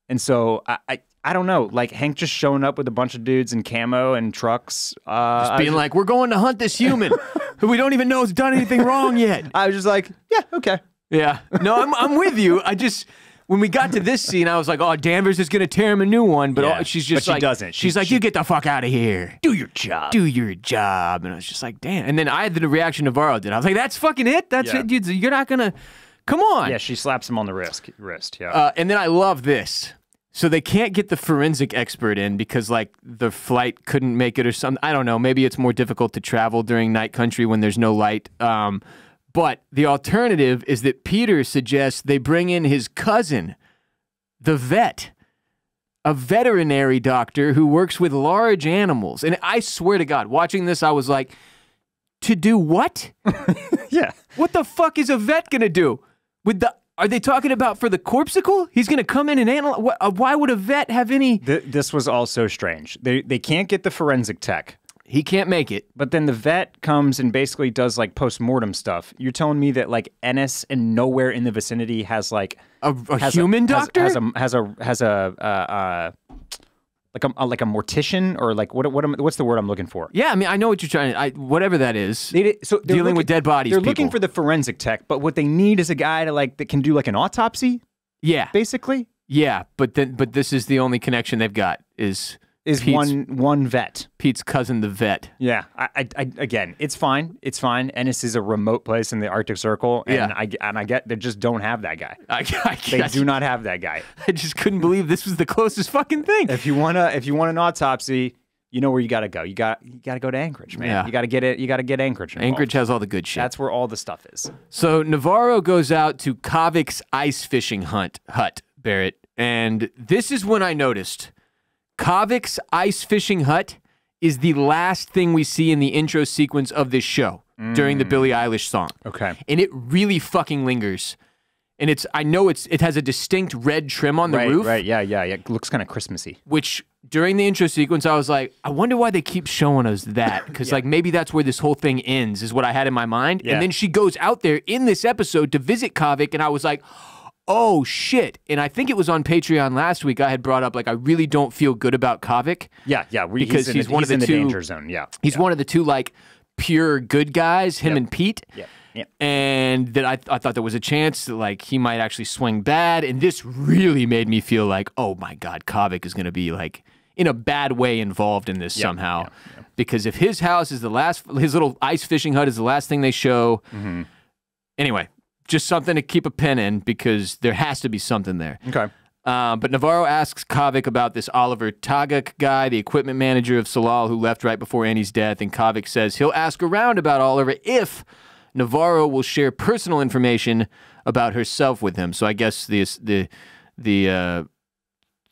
And so I don't know, like Hank just showing up with a bunch of dudes in camo and trucks. Just being like, we're going to hunt this human who we don't even know has done anything wrong yet. I was just like, yeah, okay. Yeah. No, I'm with you. When we got to this scene, I was like, oh, Danvers is going to tear him a new one. But she's just but like, she doesn't. She's like, you get the fuck out of here. Do your job. Do your job. And I was just like, damn. And then I had the reaction Navarro did. I was like, that's fucking it? That's it? Dude, you're not going to, come on. Yeah, she slaps him on the wrist. Yeah. And then I love this. So they can't get the forensic expert in because, like, the flight couldn't make it or something. I don't know. Maybe it's more difficult to travel during night country when there's no light. But the alternative is that Peter suggests they bring in his cousin, the vet, a veterinary doctor who works with large animals. And I swear to God, watching this, I was like, to do what? Yeah. What the fuck is a vet going to do? Are they talking about for the corpsicle? He's going to come in and analyze. Why would a vet have any? This was all so strange. They can't get the forensic tech. He can't make it. But then the vet comes and basically does like post-mortem stuff. You're telling me that like Ennis and nowhere in the vicinity has like a human doctor? Has a like a mortician or like what's the word I'm looking for? Yeah, I mean I know what you're trying. Whatever that is. So dealing with dead bodies. They're looking for the forensic tech, but what they need is a guy that can do like an autopsy. Yeah, basically. Yeah, but this is the only connection they've got is is Pete's- one vet. Pete's cousin, the vet. Yeah, I again, it's fine. It's fine. Ennis is a remote place in the Arctic Circle, and Yeah. I get they just don't have that guy. They I do not have that guy. just couldn't believe this was the closest fucking thing. If you want an autopsy, you know where you got to go. You got to go to Anchorage, man. Yeah. You got to get it. You got to get Anchorage involved. Anchorage has all the good shit. That's where all the stuff is. So Navarro goes out to Kavik's ice fishing hut, Barrett, and this is when I noticed Kavik's ice fishing hut is the last thing we see in the intro sequence of this show during the Billie Eilish song. Okay. And it really fucking lingers. And it has a distinct red trim on the roof. Right, yeah. It looks kind of Christmassy. Which during the intro sequence, I was like, I wonder why they keep showing us that. Because like maybe that's where this whole thing ends, is what I had in my mind. Yeah. And then she goes out there in this episode to visit Kavik, and I was like, oh shit. And I think it was on Patreon last week I had brought up, like, I really don't feel good about Kavik. Yeah. Because he's one of the in the two danger zone. Yeah. He's one of the two, like, pure good guys, him and Pete. Yeah. Yeah. And that I thought there was a chance that, like, he might actually swing bad. And this really made me feel like, oh my God, Kavik is going to be, like, in a bad way involved in this somehow. Yeah. Because if his house is his little ice fishing hut is the last thing they show. Mm-hmm. Anyway, just something to keep a pin in, because there has to be something there. Okay. But Navarro asks Kavik about this Oliver Tagak guy, the equipment manager of Salal, who left right before Annie's death. And Kavik says he'll ask around about Oliver if Navarro will share personal information about herself with him. So I guess the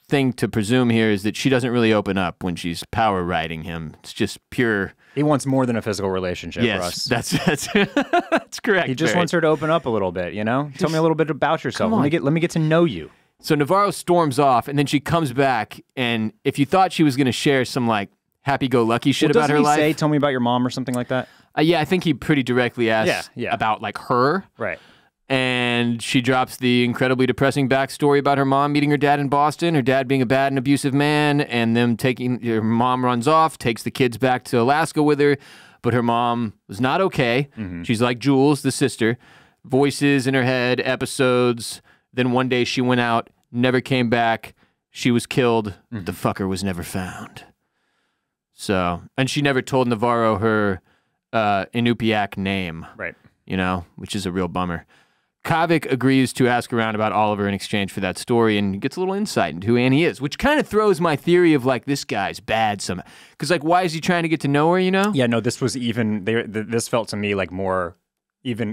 thing to presume here is that she doesn't really open up when she's power riding him. It's just pure. He wants more than a physical relationship. Yes, Russ. that's that's correct. He just wants her to open up a little bit. You know, tell me a little bit about yourself. Come on. Let me get to know you. So Navarro storms off, and then she comes back. And if you thought she was going to share some like happy-go-lucky shit about her doesn't he life, say, "Tell me about your mom" or something like that? Yeah, I think he pretty directly asks about like her. Right. And she drops the incredibly depressing backstory about her mom meeting her dad in Boston, her dad being a bad and abusive man, and her mom runs off, takes the kids back to Alaska with her, but her mom was not okay. Mm-hmm. She's like Jules, the sister, voices in her head, episodes. Then one day she went out, never came back. She was killed. Mm-hmm. The fucker was never found. So, and she never told Navarro her Inupiaq name. Right. You know, which is a real bummer. Kavik agrees to ask around about Oliver in exchange for that story and gets a little insight into who Annie is, which kind of throws my theory of, like, this guy's bad somehow. Because, like, why is he trying to get to know her, you know? Yeah, no, this was even, this felt to me like more,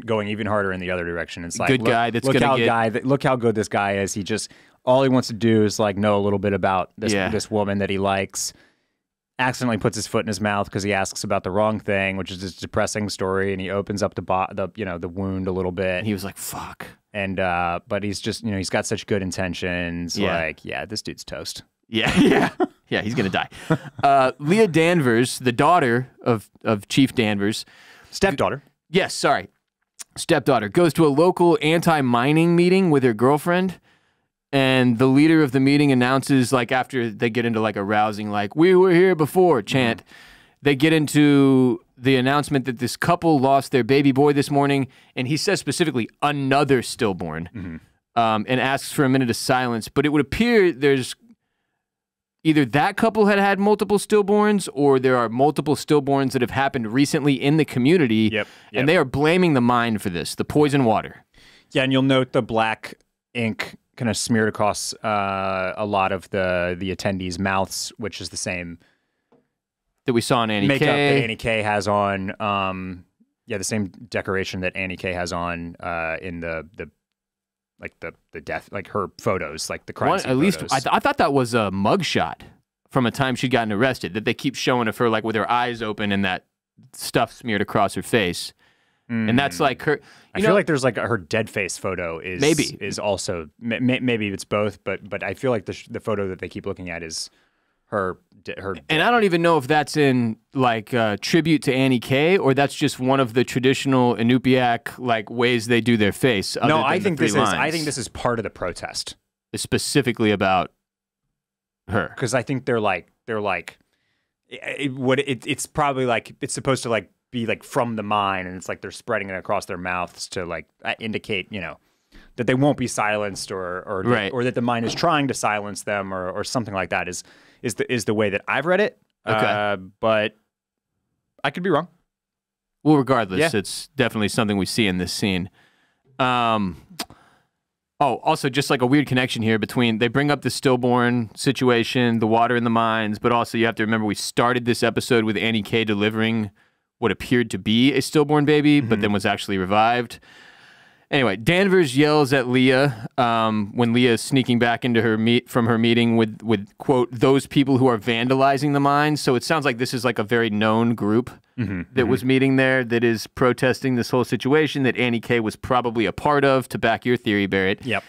going even harder in the other direction. It's like, good guy that's going to get... Look how good this guy is. All he wants to do is, like, know a little bit about this woman that he likes. Accidentally puts his foot in his mouth because he asks about the wrong thing, which is this depressing story, and he opens up the wound a little bit. And he was like, "Fuck." And but he's just he's got such good intentions. Yeah. Like, yeah, this dude's toast. Yeah. He's gonna die. Leah Danvers, the daughter of Chief Danvers, stepdaughter. Yes, sorry, stepdaughter, goes to a local anti-mining meeting with her girlfriend. And the leader of the meeting announces, like, after they get into like a rousing, like, "We were here before" chant, they get into the announcement that this couple lost their baby boy this morning, and he says specifically another stillborn, and asks for a minute of silence. But it would appear there's either that couple had multiple stillborns, or there are multiple stillborns that have happened recently in the community. Yep. And they are blaming the mine for this, the poison water. Yeah, and you'll note the black ink kind of smeared across a lot of the attendees' mouths, which is the same that we saw in Annie makeup K. that Annie K has on. The same decoration that Annie K has on in the death, like her photos, like the crime scene at least photos. I thought that was a mugshot from a time she'd gotten arrested, that they keep showing of her like with her eyes open and that stuff smeared across her face. And that's like her. I feel like there's like her dead face photo is also maybe it's both, but I feel like the photo that they keep looking at is her. And I don't even know if that's in like tribute to Annie K, or that's just one of the traditional Inupiaq like ways they do their face. No, I think this is part of the protest. It's specifically about her, because I think they're like it's probably like it's supposed to like be like from the mine, and it's like they're spreading it across their mouths to like indicate that they won't be silenced or Right. or that the mind is trying to silence them or something like that is the way that I've read it. Okay. But I could be wrong. Well, regardless, Yeah. it's definitely something we see in this scene. Also, just like a weird connection here between, they bring up the stillborn situation, the water in the mines, but also you have to remember we started this episode with Annie K delivering what appeared to be a stillborn baby, but then was actually revived. Anyway, Danvers yells at Leah when Leah is sneaking back into from her meeting with quote, those people who are vandalizing the mines. So it sounds like this is like a very known group that was meeting there that is protesting this whole situation that Annie K was probably a part of, to back your theory, Barrett. Yep.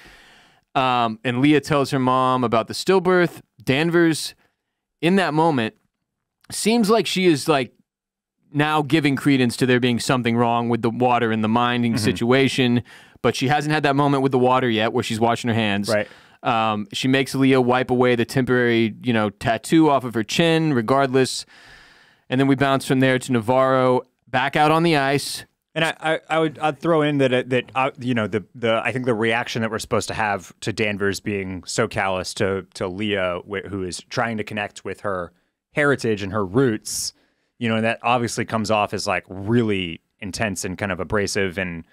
And Leah tells her mom about the stillbirth. Danvers, in that moment, seems like she is like now giving credence to there being something wrong with the water and the mining situation, but she hasn't had that moment with the water yet where she's washing her hands. Right. She makes Leah wipe away the temporary, tattoo off of her chin, regardless. And then we bounce from there to Navarro, back out on the ice. And I'd throw in that I think the reaction that we're supposed to have to Danvers being so callous to Leah, who is trying to connect with her heritage and her roots, and that obviously comes off as like really intense and kind of abrasive and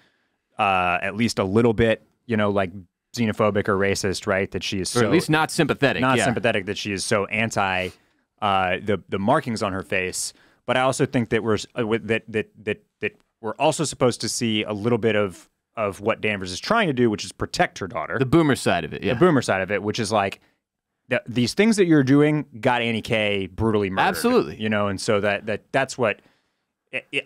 at least a little bit, like xenophobic or racist, right? That she is Or so at least not sympathetic. sympathetic, that she is so anti the markings on her face. But I also think that we're also supposed to see a little bit of what Danvers is trying to do, which is protect her daughter. The boomer side of it, yeah. The boomer side of it, which is like, these things that you're doing got Annie K brutally murdered. Absolutely. And so that's what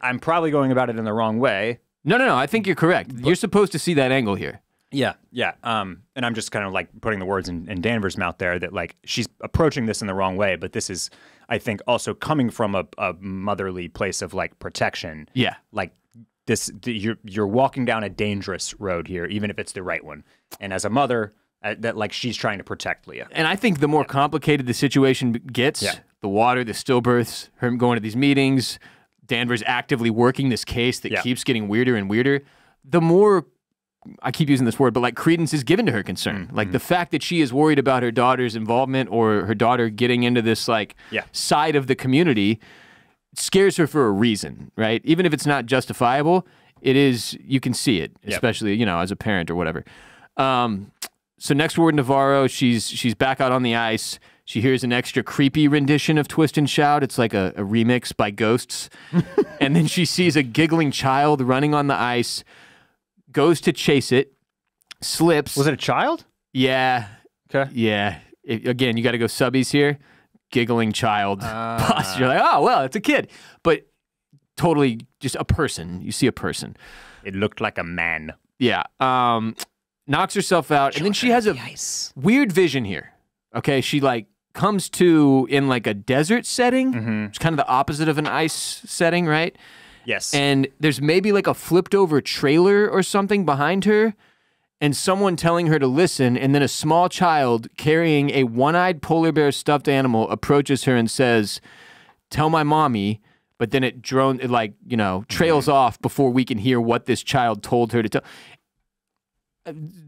I'm probably going about it in the wrong way. No. I think you're correct. You're supposed to see that angle here. Yeah. And I'm just kind of like putting the words in Danvers' mouth there that like she's approaching this in the wrong way, but this is, I think, also coming from a motherly place of like protection. Yeah. Like you're walking down a dangerous road here, even if it's the right one. And as a mother, that like she's trying to protect Leah. And I think the more complicated the situation gets, the water, the stillbirths, her going to these meetings, Danvers actively working this case that keeps getting weirder and weirder, the more, I keep using this word, but like credence is given to her concern. Like the fact that she is worried about her daughter's involvement or her daughter getting into this like side of the community scares her for a reason, right? Even if it's not justifiable, it is, you can see it, especially, as a parent or whatever. So next we're with Navarro. She's back out on the ice. She hears an extra creepy rendition of Twist and Shout. It's like a remix by Ghosts. And then she sees a giggling child running on the ice, goes to chase it, slips. Was it a child? Yeah. Okay. Yeah. Again, you got to go subbies here. Giggling child. You're like, oh, well, it's a kid. But totally just a person. You see a person. It looked like a man. Yeah. Knocks herself out, and then she has a weird vision here. Okay, she like comes to in like a desert setting. It's kind of the opposite of an ice setting, right? Yes. And there's maybe like a flipped over trailer or something behind her, and someone telling her to listen, and then a small child carrying a one-eyed polar bear stuffed animal approaches her and says, "Tell my mommy." But then it trails off before we can hear what this child told her to tell.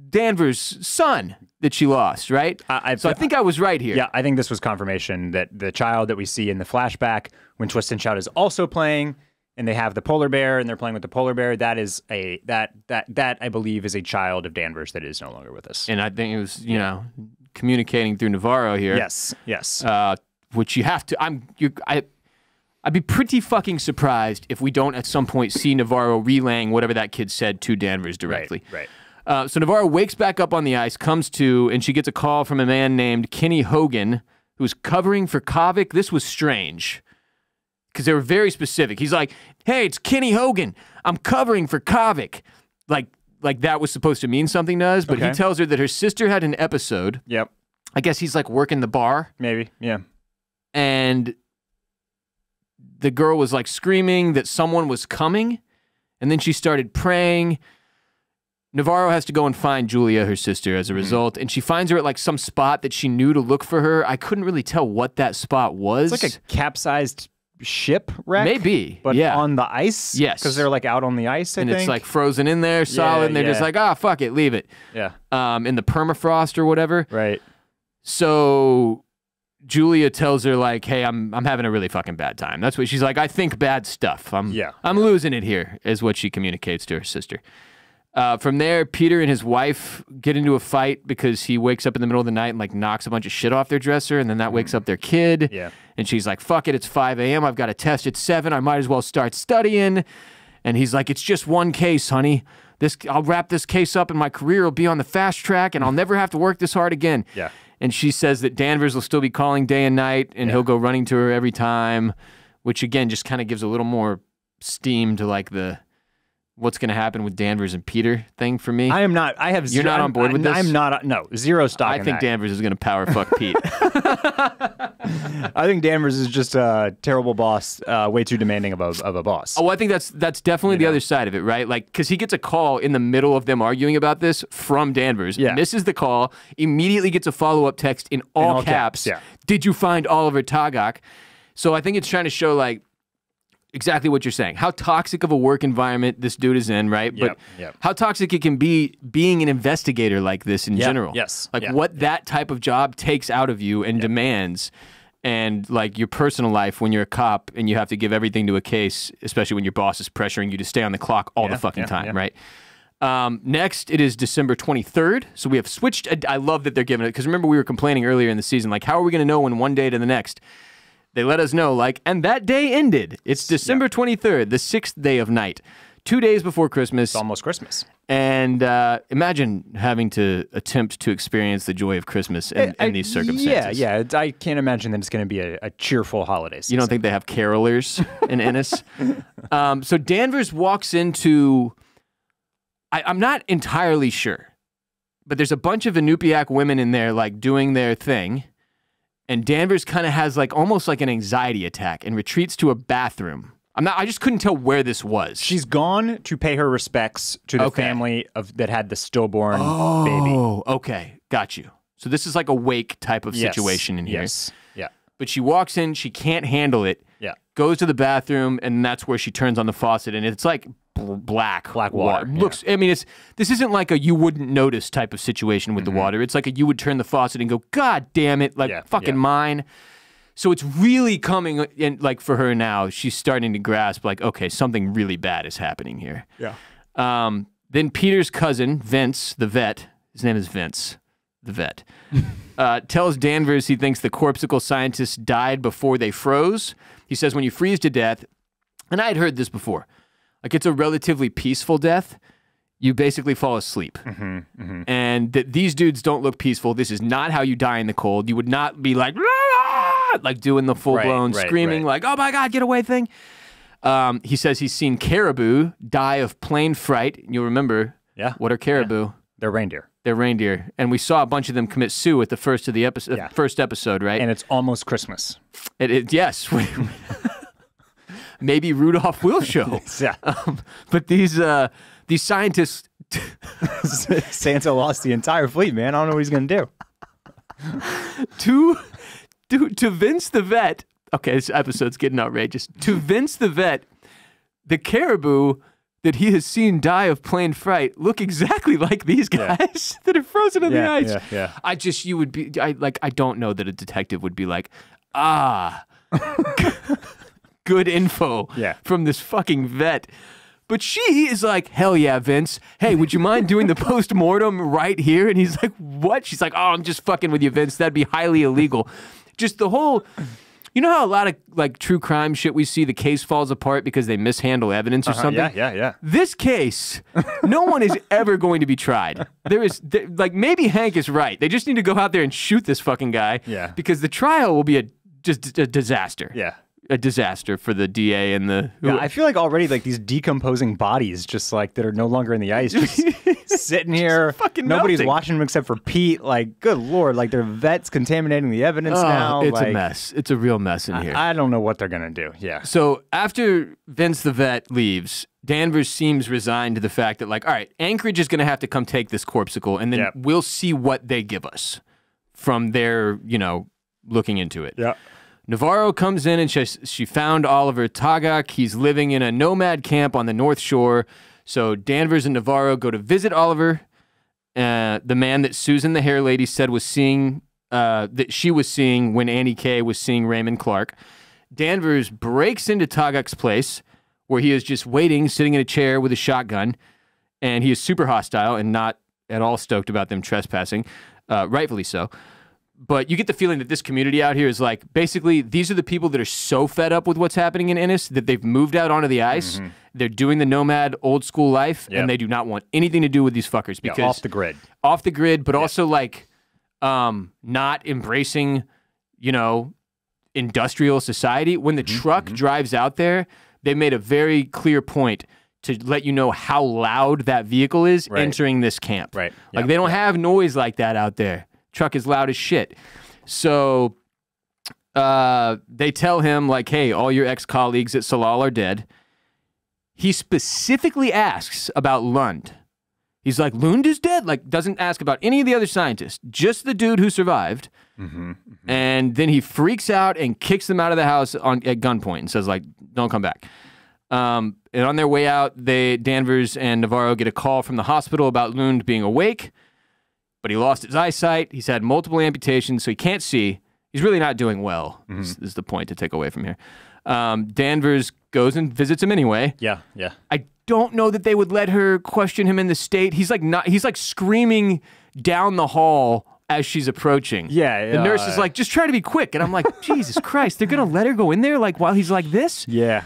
Danvers' son that she lost, right? I think I was right here. Yeah, I think this was confirmation that the child that we see in the flashback when Twist and Shout is also playing, and they have the polar bear and they're playing with the polar bear, that is that I believe is a child of Danvers that is no longer with us. And I think it was, communicating through Navarro here. Yes. Which you have to, I'd be pretty fucking surprised if we don't at some point see Navarro relaying whatever that kid said to Danvers directly. Right. So Navarro wakes back up on the ice, comes to, and she gets a call from a man named Kenny Hogan, who's covering for Kavik. This was strange because they were very specific. He's like, "Hey, it's Kenny Hogan. I'm covering for Kavik." Like that was supposed to mean something to us, but he tells her that her sister had an episode. Yep. I guess he's like working the bar. Maybe, yeah. And the girl was like screaming that someone was coming, and then she started praying. Navarro has to go and find Julia, her sister, as a result, and she finds her at like some spot that she knew to look for her. I couldn't really tell what that spot was. It's like a capsized shipwreck. Maybe, but yeah. on the ice. Yes, because they're like out on the ice. I and think it's like frozen in there, solid. And they're just like, ah, fuck it, leave it. Yeah. In the permafrost or whatever. Right. So Julia tells her like, hey, I'm having a really fucking bad time. That's what she's like. I think bad stuff. I'm losing it here, is what she communicates to her sister. From there, Peter and his wife get into a fight because he wakes up in the middle of the night and like knocks a bunch of shit off their dresser, and then that wakes up their kid. Yeah. And she's like, fuck it, it's 5 a.m. I've got a test at 7. I might as well start studying. And he's like, it's just one case, honey. I'll wrap this case up and my career will be on the fast track and I'll never have to work this hard again. Yeah. And she says that Danvers will still be calling day and night and he'll go running to her every time, which again just kind of gives a little more steam to like the what's going to happen with Danvers and Peter thing for me. I am not. I have. You're not on board with this? I'm not. No, zero stock. I think Danvers is going to power fuck Pete. I think Danvers is just a terrible boss, way too demanding of a boss. Oh, I think that's definitely the other side of it, right? Like, because he gets a call in the middle of them arguing about this from Danvers. Yeah. Misses the call, immediately gets a follow-up text in all caps. Yeah. Did you find Oliver Tagak? So I think it's trying to show, like, exactly what you're saying. How toxic of a work environment this dude is in, right? But how toxic it can be being an investigator like this in general. Yes. Like what that type of job takes out of you and demands, and like your personal life when you're a cop and you have to give everything to a case, especially when your boss is pressuring you to stay on the clock all the fucking time, right? Next, it is December 23rd. So we have switched. I love that they're giving it, because remember we were complaining earlier in the season, like how are we going to know when one day to the next? They let us know, like, and that day ended. It's December 23rd, the 6th day of night, 2 days before Christmas. It's almost Christmas. And imagine having to attempt to experience the joy of Christmas in these circumstances. Yeah. I can't imagine that it's going to be a cheerful holiday season. You don't think they have carolers in Ennis? So Danvers walks into, I'm not entirely sure, but there's a bunch of Inupiaq women in there, like, doing their thing. And Danvers kind of has like almost like an anxiety attack and retreats to a bathroom. I just couldn't tell where this was. She's gone to pay her respects to the family that had the stillborn baby. Oh, okay. Got you. So this is like a wake type of situation in here. Yes. Yeah. But she walks in, she can't handle it. Yeah. Goes to the bathroom, and that's where she turns on the faucet, and it's like black water. Looks. I mean, this isn't like a you wouldn't notice type of situation with the water. It's like a you would turn the faucet and go, God damn it, like fucking mine. So it's really coming in, like, for her now. She's starting to grasp, like, okay, something really bad is happening here. Yeah. Then Peter's cousin, Vince, the vet. His name is Vince, the vet. Tells Danvers he thinks the corpsicle scientists died before they froze. He says when you freeze to death, and I had heard this before, like it's a relatively peaceful death. You basically fall asleep. And these dudes don't look peaceful. This is not how you die in the cold. You would not be like, like doing the full-blown screaming, like, oh my God, get away thing. He says he's seen caribou die of plane fright. You'll remember, what are caribou? Yeah. They're reindeer. They're reindeer. And we saw a bunch of them commit sue at the first of the first episode, right? And it's almost Christmas. Yes. Maybe Rudolph will show. Yeah. But these scientists... Santa lost the entire fleet, man. I don't know what he's going to do. To Vince the vet... Okay, this episode's getting outrageous. To Vince the vet, the caribou that he has seen die of plane fright look exactly like these guys that are frozen in the ice. Yeah. I don't know that a detective would be like, good info from this fucking vet. But she is like, hell yeah, Vince. Hey, would you mind doing the post-mortem right here? And he's like, what? She's like, oh, I'm just fucking with you, Vince. That'd be highly illegal. Just the whole... You know how a lot of like true crime shit we see, the case falls apart because they mishandle evidence or something? Yeah. This case, no one is ever going to be tried. Like maybe Hank is right. They just need to go out there and shoot this fucking guy. Yeah. Because the trial will be just a disaster. Yeah. A disaster for the DA and the... Yeah, I feel like already like these decomposing bodies just like that are no longer in the ice, just sitting here. Fucking nobody's melting. watching them except for Pete. Like, good Lord, like their vets contaminating the evidence now. It's like, a mess. It's a real mess in here. I don't know what they're going to do. Yeah. So after Vince the vet leaves, Danvers seems resigned to the fact that like, all right, Anchorage is going to have to come take this corpsicle and then we'll see what they give us from their, looking into it. Yeah. Navarro comes in and she found Oliver Tagak. He's living in a nomad camp on the North Shore. So Danvers and Navarro go to visit Oliver, the man that Susan the hair lady said was seeing, that she was seeing when Annie Kay was seeing Raymond Clark. Danvers breaks into Tagak's place where he is just waiting, sitting in a chair with a shotgun, and he is super hostile and not at all stoked about them trespassing, rightfully so. But you get the feeling that this community out here is like, basically, these are the people that are so fed up with what's happening in Ennis that they've moved out onto the ice. They're doing the nomad old school life, and they do not want anything to do with these fuckers. Because off the grid. Off the grid, but also like not embracing, industrial society. When the truck drives out there, they made a very clear point to let you know how loud that vehicle is entering this camp. Right. Like they don't have noise like that out there. Truck is loud as shit. So they tell him, like, hey, all your ex-colleagues at Salal are dead. He specifically asks about Lund. He's like, Lund is dead? Like, doesn't ask about any of the other scientists, just the dude who survived. And then he freaks out and kicks them out of the house at gunpoint and says, like, don't come back. And on their way out, Danvers and Navarro get a call from the hospital about Lund being awake. But he lost his eyesight. He's had multiple amputations, so he can't see. He's really not doing well, is the point to take away from here. Danvers goes and visits him anyway. Yeah. I don't know that they would let her question him in the state. He's like screaming down the hall as she's approaching. Yeah. The nurse is like, just try to be quick. And I'm like, Jesus Christ, they're going to let her go in there like while he's like this? Yeah.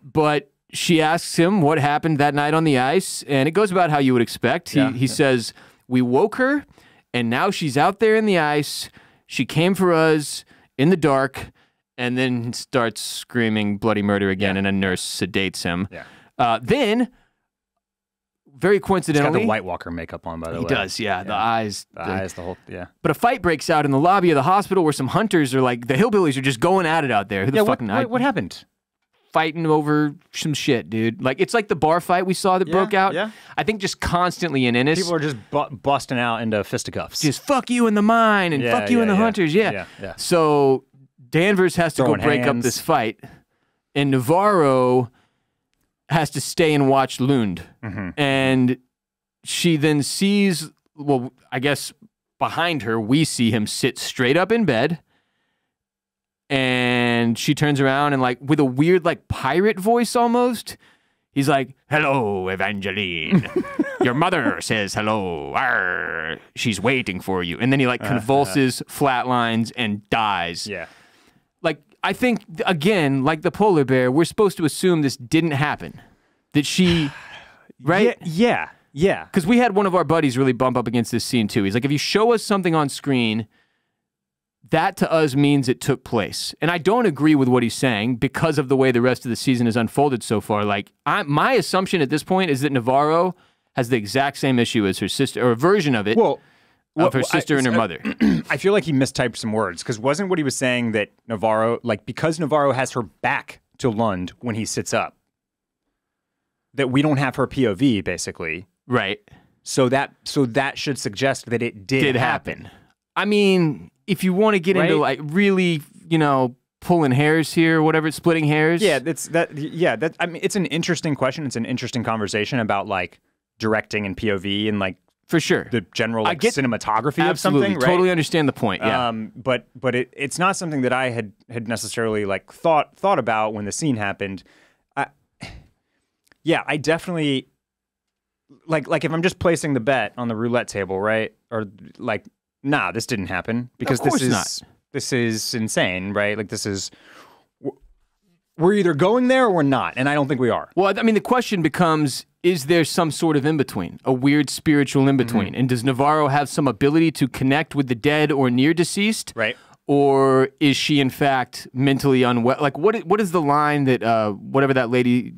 But she asks him what happened that night on the ice, and it goes about how you would expect. He says, we woke her, and now she's out there in the ice. She came for us in the dark, and then starts screaming bloody murder again, and a nurse sedates him. Then, very coincidentally... He's got the White Walker makeup on, by the way. He does, the eyes. The whole... But a fight breaks out in the lobby of the hospital where some hunters are like, the hillbillies are just going at it out there. Who the fucking... What happened? Fighting over some shit, dude. Like, it's like the bar fight we saw that broke out. Yeah. I think just constantly in Ennis. People are just busting out into fisticuffs. Just fuck you in the mine and fuck you in the hunters. Yeah. So Danvers has to go break up this fight, and Navarro has to stay and watch Lund. And she then sees, well, I guess behind her, we see him sit straight up in bed. And she turns around and, like, with a weird, like, pirate voice almost, he's like, hello, Evangeline. Your mother says hello. Arr. She's waiting for you. And then he, like, convulses, flatlines, and dies. Yeah. Like, I think, again, like the polar bear, we're supposed to assume this didn't happen. That she, right? Yeah. Because we had one of our buddies really bump up against this scene, too. He's like, if you show us something on screen... that to us means it took place. And I don't agree with what he's saying because of the way the rest of the season has unfolded so far. Like, my assumption at this point is that Navarro has the exact same issue as her sister, or a version of it, of her sister and her mother. I feel like he mistyped some words, because wasn't what he was saying that Navarro, like, because Navarro has her back to Lund when he sits up, that we don't have her POV, basically. Right. So that should suggest that it did happen. I mean... if you want to get into, like, really, pulling hairs here, or whatever, splitting hairs. Yeah, I mean, it's an interesting question. It's an interesting conversation about, like, directing and POV and, like, for sure, the general cinematography of something. Right? Totally understand the point. Yeah. But it's not something that I had necessarily, like, thought about when the scene happened. I definitely like if I'm just placing the bet on the roulette table, right? Or like. Nah, this didn't happen because this is insane, right? Like we're either going there or we're not, and I don't think we are. Well, I mean, the question becomes, is there some sort of in-between, a weird spiritual in-between? And does Navarro have some ability to connect with the dead or near deceased? Right. Or is she, in fact, mentally unwell? Like, what is the line that, whatever that lady...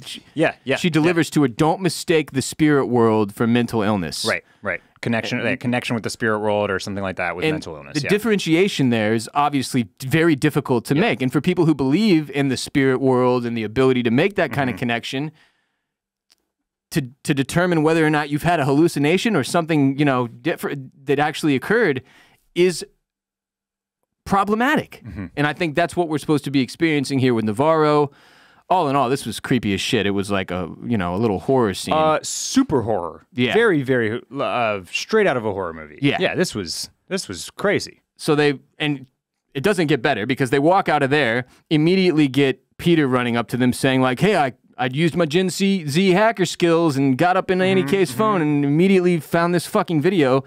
she delivers to her, don't mistake the spirit world for mental illness. Right. Connection with the spirit world or something like that with mental illness. The differentiation there is obviously very difficult to make. And for people who believe in the spirit world and the ability to make that kind of connection, to determine whether or not you've had a hallucination or something, different that actually occurred is problematic. And I think that's what we're supposed to be experiencing here with Navarro. All in all, this was creepy as shit. It was like a little horror scene. Super horror. Yeah. Very, very straight out of a horror movie. Yeah. Yeah, this was crazy. So and it doesn't get better because they walk out of there, immediately get Peter running up to them saying like, hey, I'd used my Gen Z hacker skills and got up in Annie K's phone and immediately found this fucking video.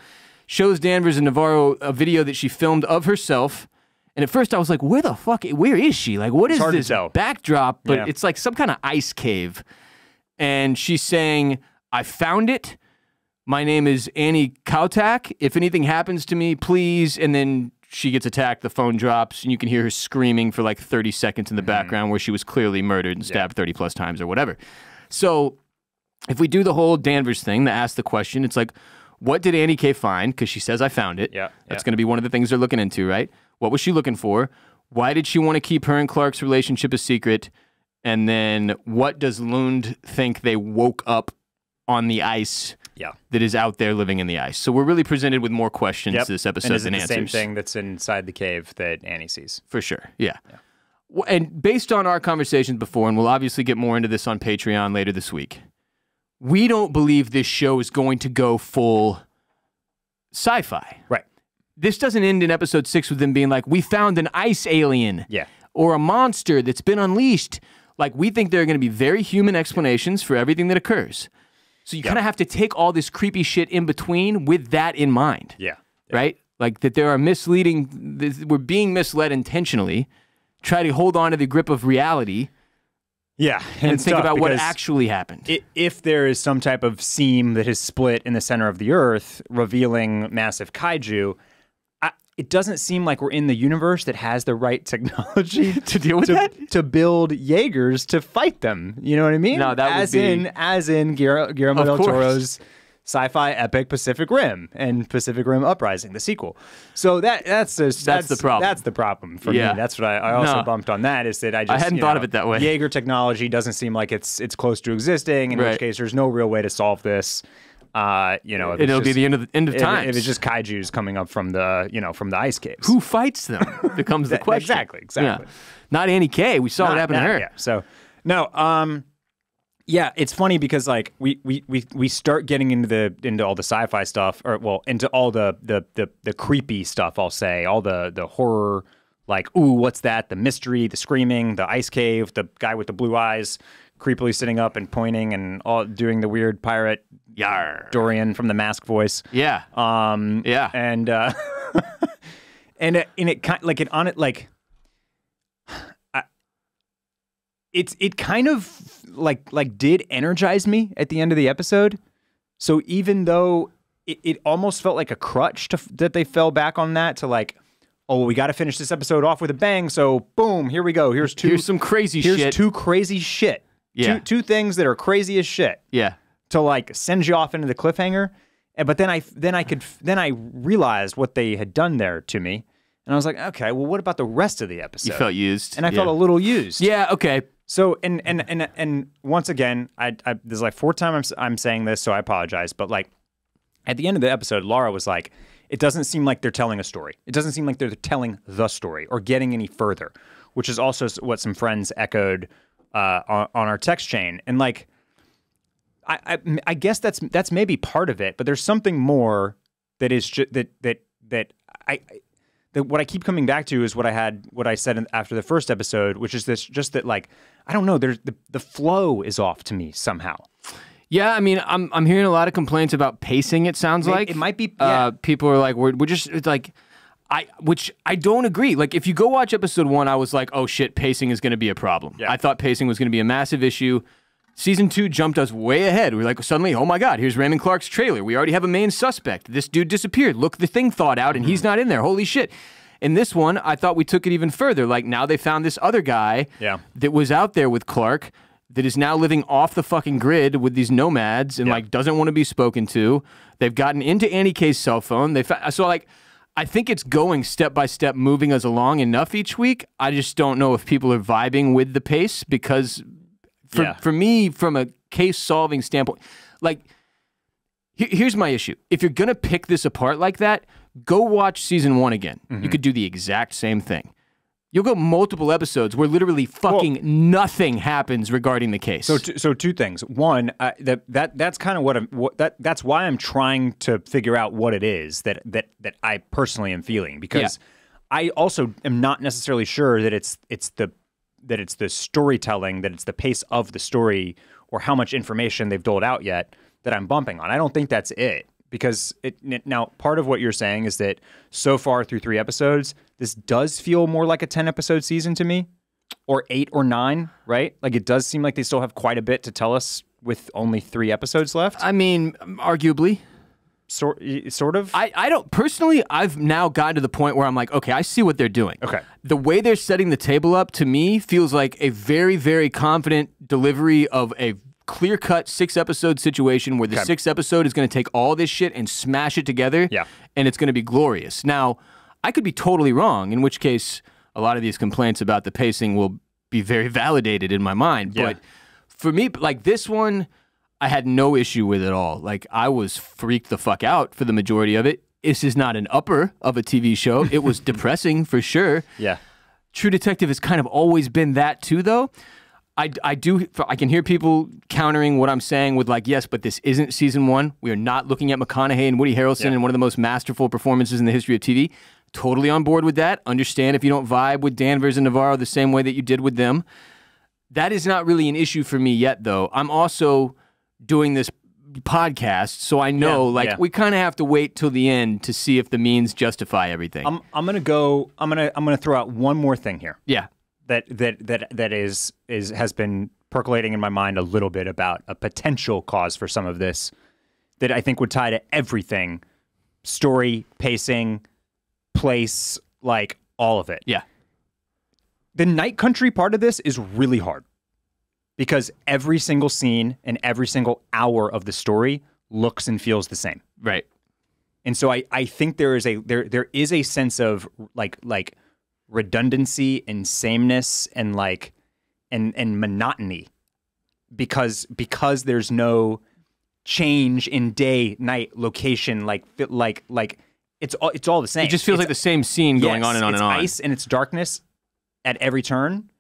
Shows Danvers and Navarro a video that she filmed of herself. And at first I was like, where is she? Like, what is this backdrop? But it's like some kind of ice cave. And she's saying, I found it. My name is Annie Kautak. If anything happens to me, please. And then she gets attacked. The phone drops. And you can hear her screaming for like 30 seconds in the background where she was clearly murdered and stabbed 30 plus times or whatever. So if we do the whole Danvers thing, to ask the question, it's like, what did Annie K find? Because she says, I found it. That's going to be one of the things they're looking into, right? What was she looking for? Why did she want to keep her and Clark's relationship a secret? And then what does Lund think they woke up on the ice that is out there living in the ice? So we're really presented with more questions this episode than answers. And is it the same thing that's inside the cave that Annie sees? For sure, yeah. And based on our conversations before, and we'll obviously get more into this on Patreon later this week, we don't believe this show is going to go full sci-fi. Right. This doesn't end in episode 6 with them being like, we found an ice alien. Yeah. Or a monster that's been unleashed. Like, we think there are going to be very human explanations for everything that occurs. So you kind of have to take all this creepy shit in between with that in mind. Yeah. Right? Like, that there are we're being misled intentionally. Try to hold on to the grip of reality. Yeah, and think about what actually happened. If there is some type of seam that is split in the center of the Earth, revealing massive kaiju, it doesn't seem like we're in the universe that has the right technology to deal with that? To build Jaegers to fight them. You know what I mean? No, that as in Guillermo del Toro's sci-fi epic Pacific Rim and Pacific Rim Uprising, the sequel. So that's the problem. That's the problem for me. That's what I also bumped on that, is that I hadn't thought of it that way. Jaeger technology doesn't seem like it's close to existing, in which case there's no real way to solve this. It'll be the end of time. If it's just kaijus coming up from the ice caves. Who fights them becomes the question. Exactly. Yeah. Not Annie K. We saw what happened to her. Yeah. So no. Yeah, it's funny because like we start getting into all the sci-fi stuff, into all the creepy stuff. I'll say all the horror, like, ooh, what's that? The mystery, the screaming, the ice cave, the guy with the blue eyes, creepily sitting up and pointing and all doing the weird pirate Yar. Dorian from the Mask voice. Yeah. Yeah. And it kind like it on it like. It kind of like did energize me at the end of the episode. So even though it almost felt like a crutch that they fell back on that to like, oh, we got to finish this episode off with a bang. So boom, here we go. Here's some crazy shit. Here's two crazy shit. Yeah. Two things that are crazy as shit. Yeah. To like send you off into the cliffhanger. But then I realized what they had done there to me. And I was like, okay, well, what about the rest of the episode? You felt used. And I felt a little used. Yeah, okay. So and once again, I there's like 4 times I'm saying this, so I apologize. But like at the end of the episode, Laura was like, it doesn't seem like they're telling a story. It doesn't seem like they're telling the story or getting any further, which is also what some friends echoed on our text chain. And like, I guess that's maybe part of it, but there's something more that is that what I keep coming back to is what I said after the first episode, which is just that like, I don't know, there's the flow is off to me somehow. Yeah, I mean, I'm hearing a lot of complaints about pacing. It sounds like it might be. People are like, we're just, it's like, which I don't agree. Like, if you go watch episode 1, I was like, oh shit, pacing is going to be a problem. Yeah. I thought pacing was going to be a massive issue. Season 2 jumped us way ahead. We're like, suddenly, oh my God, here's Raymond Clark's trailer. We already have a main suspect. This dude disappeared. Look, the thing thawed out and he's not in there. Holy shit. In this one, I thought we took it even further. Like, now they found this other guy that was out there with Clark that is now living off the fucking grid with these nomads and like doesn't want to be spoken to. They've gotten into Annie K's cell phone. So like, I think it's going step by step, moving us along enough each week. I just don't know if people are vibing with the pace because for me, from a case solving standpoint, like, here's my issue. If you're going to pick this apart like that, Go watch season 1 again. You could do the exact same thing. You'll go multiple episodes where literally fucking nothing happens regarding the case. So two things. One, that's kind of that's why I'm trying to figure out what it is that I personally am feeling, because I also am not necessarily sure that it's the storytelling, that it's the pace of the story, or how much information they've doled out yet that I'm bumping on. I don't think that's it. Because now part of what you're saying is that so far through 3 episodes, this does feel more like a 10-episode season to me, or 8 or 9, right? Like, it does seem like they still have quite a bit to tell us with only 3 episodes left. I mean, arguably. Sort of? I don't, personally, I've now gotten to the point where I'm like, okay, I see what they're doing. Okay. The way they're setting the table up, to me, feels like a very, very confident delivery of a clear-cut 6-episode situation where the 6th episode is going to take all this shit and smash it together, and it's going to be glorious. Now, I could be totally wrong, in which case a lot of these complaints about the pacing will be very validated in my mind. But for me, like this one, I had no issue with at all. Like, I was freaked the fuck out for the majority of it. This is not an upper of a TV show. It was depressing for sure. Yeah. True Detective has kind of always been that too, though. I can hear people countering what I'm saying with like, yes, but this isn't season 1. We are not looking at McConaughey and Woody Harrelson in one of the most masterful performances in the history of TV. Totally on board with that. Understand if you don't vibe with Danvers and Navarro the same way that you did with them. That is not really an issue for me yet, though. I'm also doing this podcast, so I know we kind of have to wait till the end to see if the means justify everything. I'm gonna throw out one more thing here. Yeah. That has been percolating in my mind a little bit about a potential cause for some of this that I think would tie to everything: story, pacing, place, like all of it. Yeah. The Night Country part of this is really hard because every single scene and every single hour of the story looks and feels the same. Right. And so I think there is a sense of like redundancy and sameness and like and monotony because there's no change in day, night, location, like it's all the same. It just feels like the same scene going on and on and on. It's ice and it's darkness at every turn,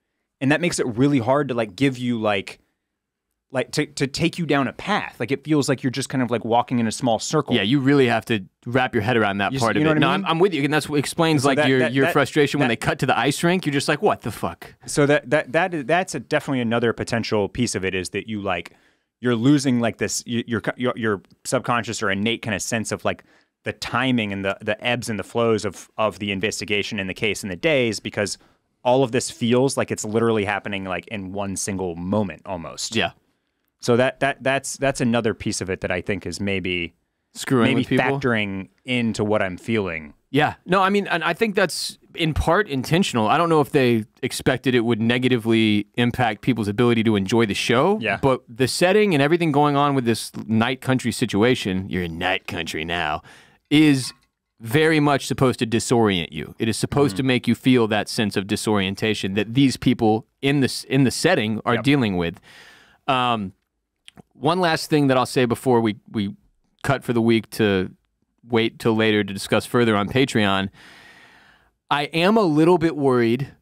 and that makes it really hard to like give you like to take you down a path. Like, it feels like you're just kind of like walking in a small circle. Yeah, you really have to wrap your head around that part of it. No, I'm with you, and that's what explains like your frustration when they cut to the ice rink. You're just like, what the fuck? So that's definitely another potential piece of it, is that you're losing like this your subconscious or innate kind of sense of like the timing and the ebbs and the flows of the investigation and the case and the days, because all of this feels like it's literally happening like in one single moment almost. Yeah. So that's another piece of it that I think is maybe with people, factoring into what I'm feeling. Yeah. No, I mean, and I think that's in part intentional. I don't know if they expected it would negatively impact people's ability to enjoy the show. Yeah. But the setting and everything going on with this Night Country situation, you're in Night Country now, is very much supposed to disorient you. It is supposed to make you feel that sense of disorientation that these people in the setting are dealing with. One last thing that I'll say before we cut for the week to wait till later to discuss further on Patreon. I am a little bit worried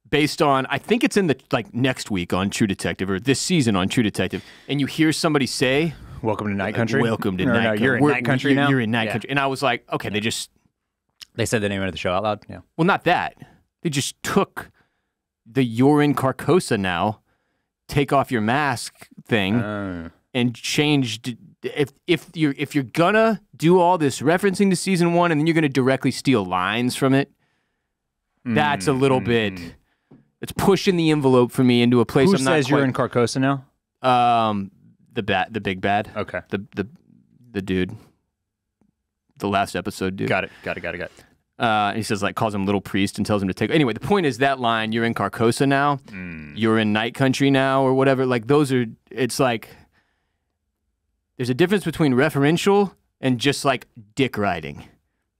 based on, I think it's in the like next week on True Detective, or this season on True Detective, and you hear somebody say, "Welcome to Night Country." Welcome to Night Country. You're in Night Country now. You're in Night Country, and I was like, okay, they said the name of the show out loud. Yeah. Well, not that. They just took the "You're in Carcosa now, take off your mask" thing and changed. If you're gonna do all this referencing to season 1 and then you're gonna directly steal lines from it, that's a little bit. It's pushing the envelope for me into a place. Who I'm not says you're in Carcosa now? The big bad. Okay. The dude. The last episode dude. Got it. He says, like, calls him Little Priest and tells him to take. Anyway, the point is that line, "You're in Carcosa now, you're in Night Country now," or whatever. Like, those are. It's like there's a difference between referential and just like dick riding.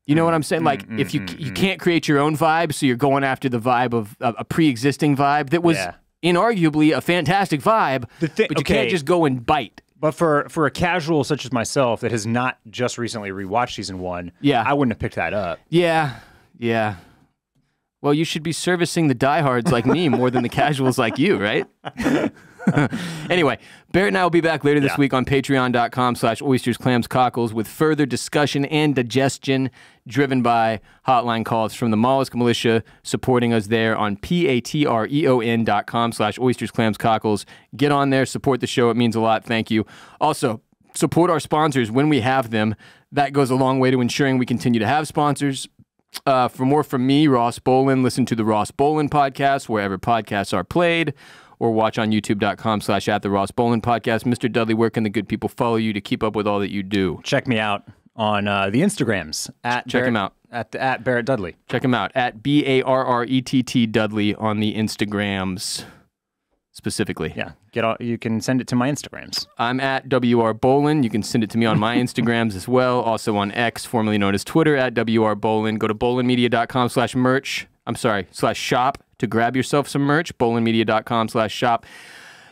You know what I'm saying? Like, if you can't create your own vibe, so you're going after the vibe of a pre-existing vibe that was inarguably a fantastic vibe, but you can't just go and bite But for a casual such as myself that has not just recently rewatched season 1, Yeah. I wouldn't have picked that up. Yeah. Well, you should be servicing the diehards like me more than the casuals like you, right? Anyway, Barrett and I will be back later this week on patreon.com/oysters, clams, cockles with further discussion and digestion driven by hotline calls from the Mollusk Militia supporting us there on patreon.com/oysters, clams, cockles. Get on there, support the show. It means a lot. Thank you. Also, support our sponsors when we have them. That goes a long way to ensuring we continue to have sponsors. For more from me, Ross Bolin, listen to the Ross Bolin podcast wherever podcasts are played, or watch on youtube.com/@the Ross Bolin podcast. Mr. Dudley, where can the good people follow you to keep up with all that you do? Check me out on the Instagrams Check him out at Barrett Dudley. Check him out at BARRETT Dudley on the Instagrams specifically. Yeah, you can send it to my Instagrams. I'm at WR Bolin. You can send it to me on my Instagrams as well. Also on X, formerly known as Twitter, at WR Bolin. Go to bolinmedia.com/merch. /shop to grab yourself some merch. bolinmedia.com/shop.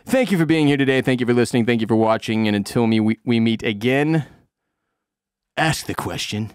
Thank you for being here today. Thank you for listening. Thank you for watching. And until we meet again, ask the question.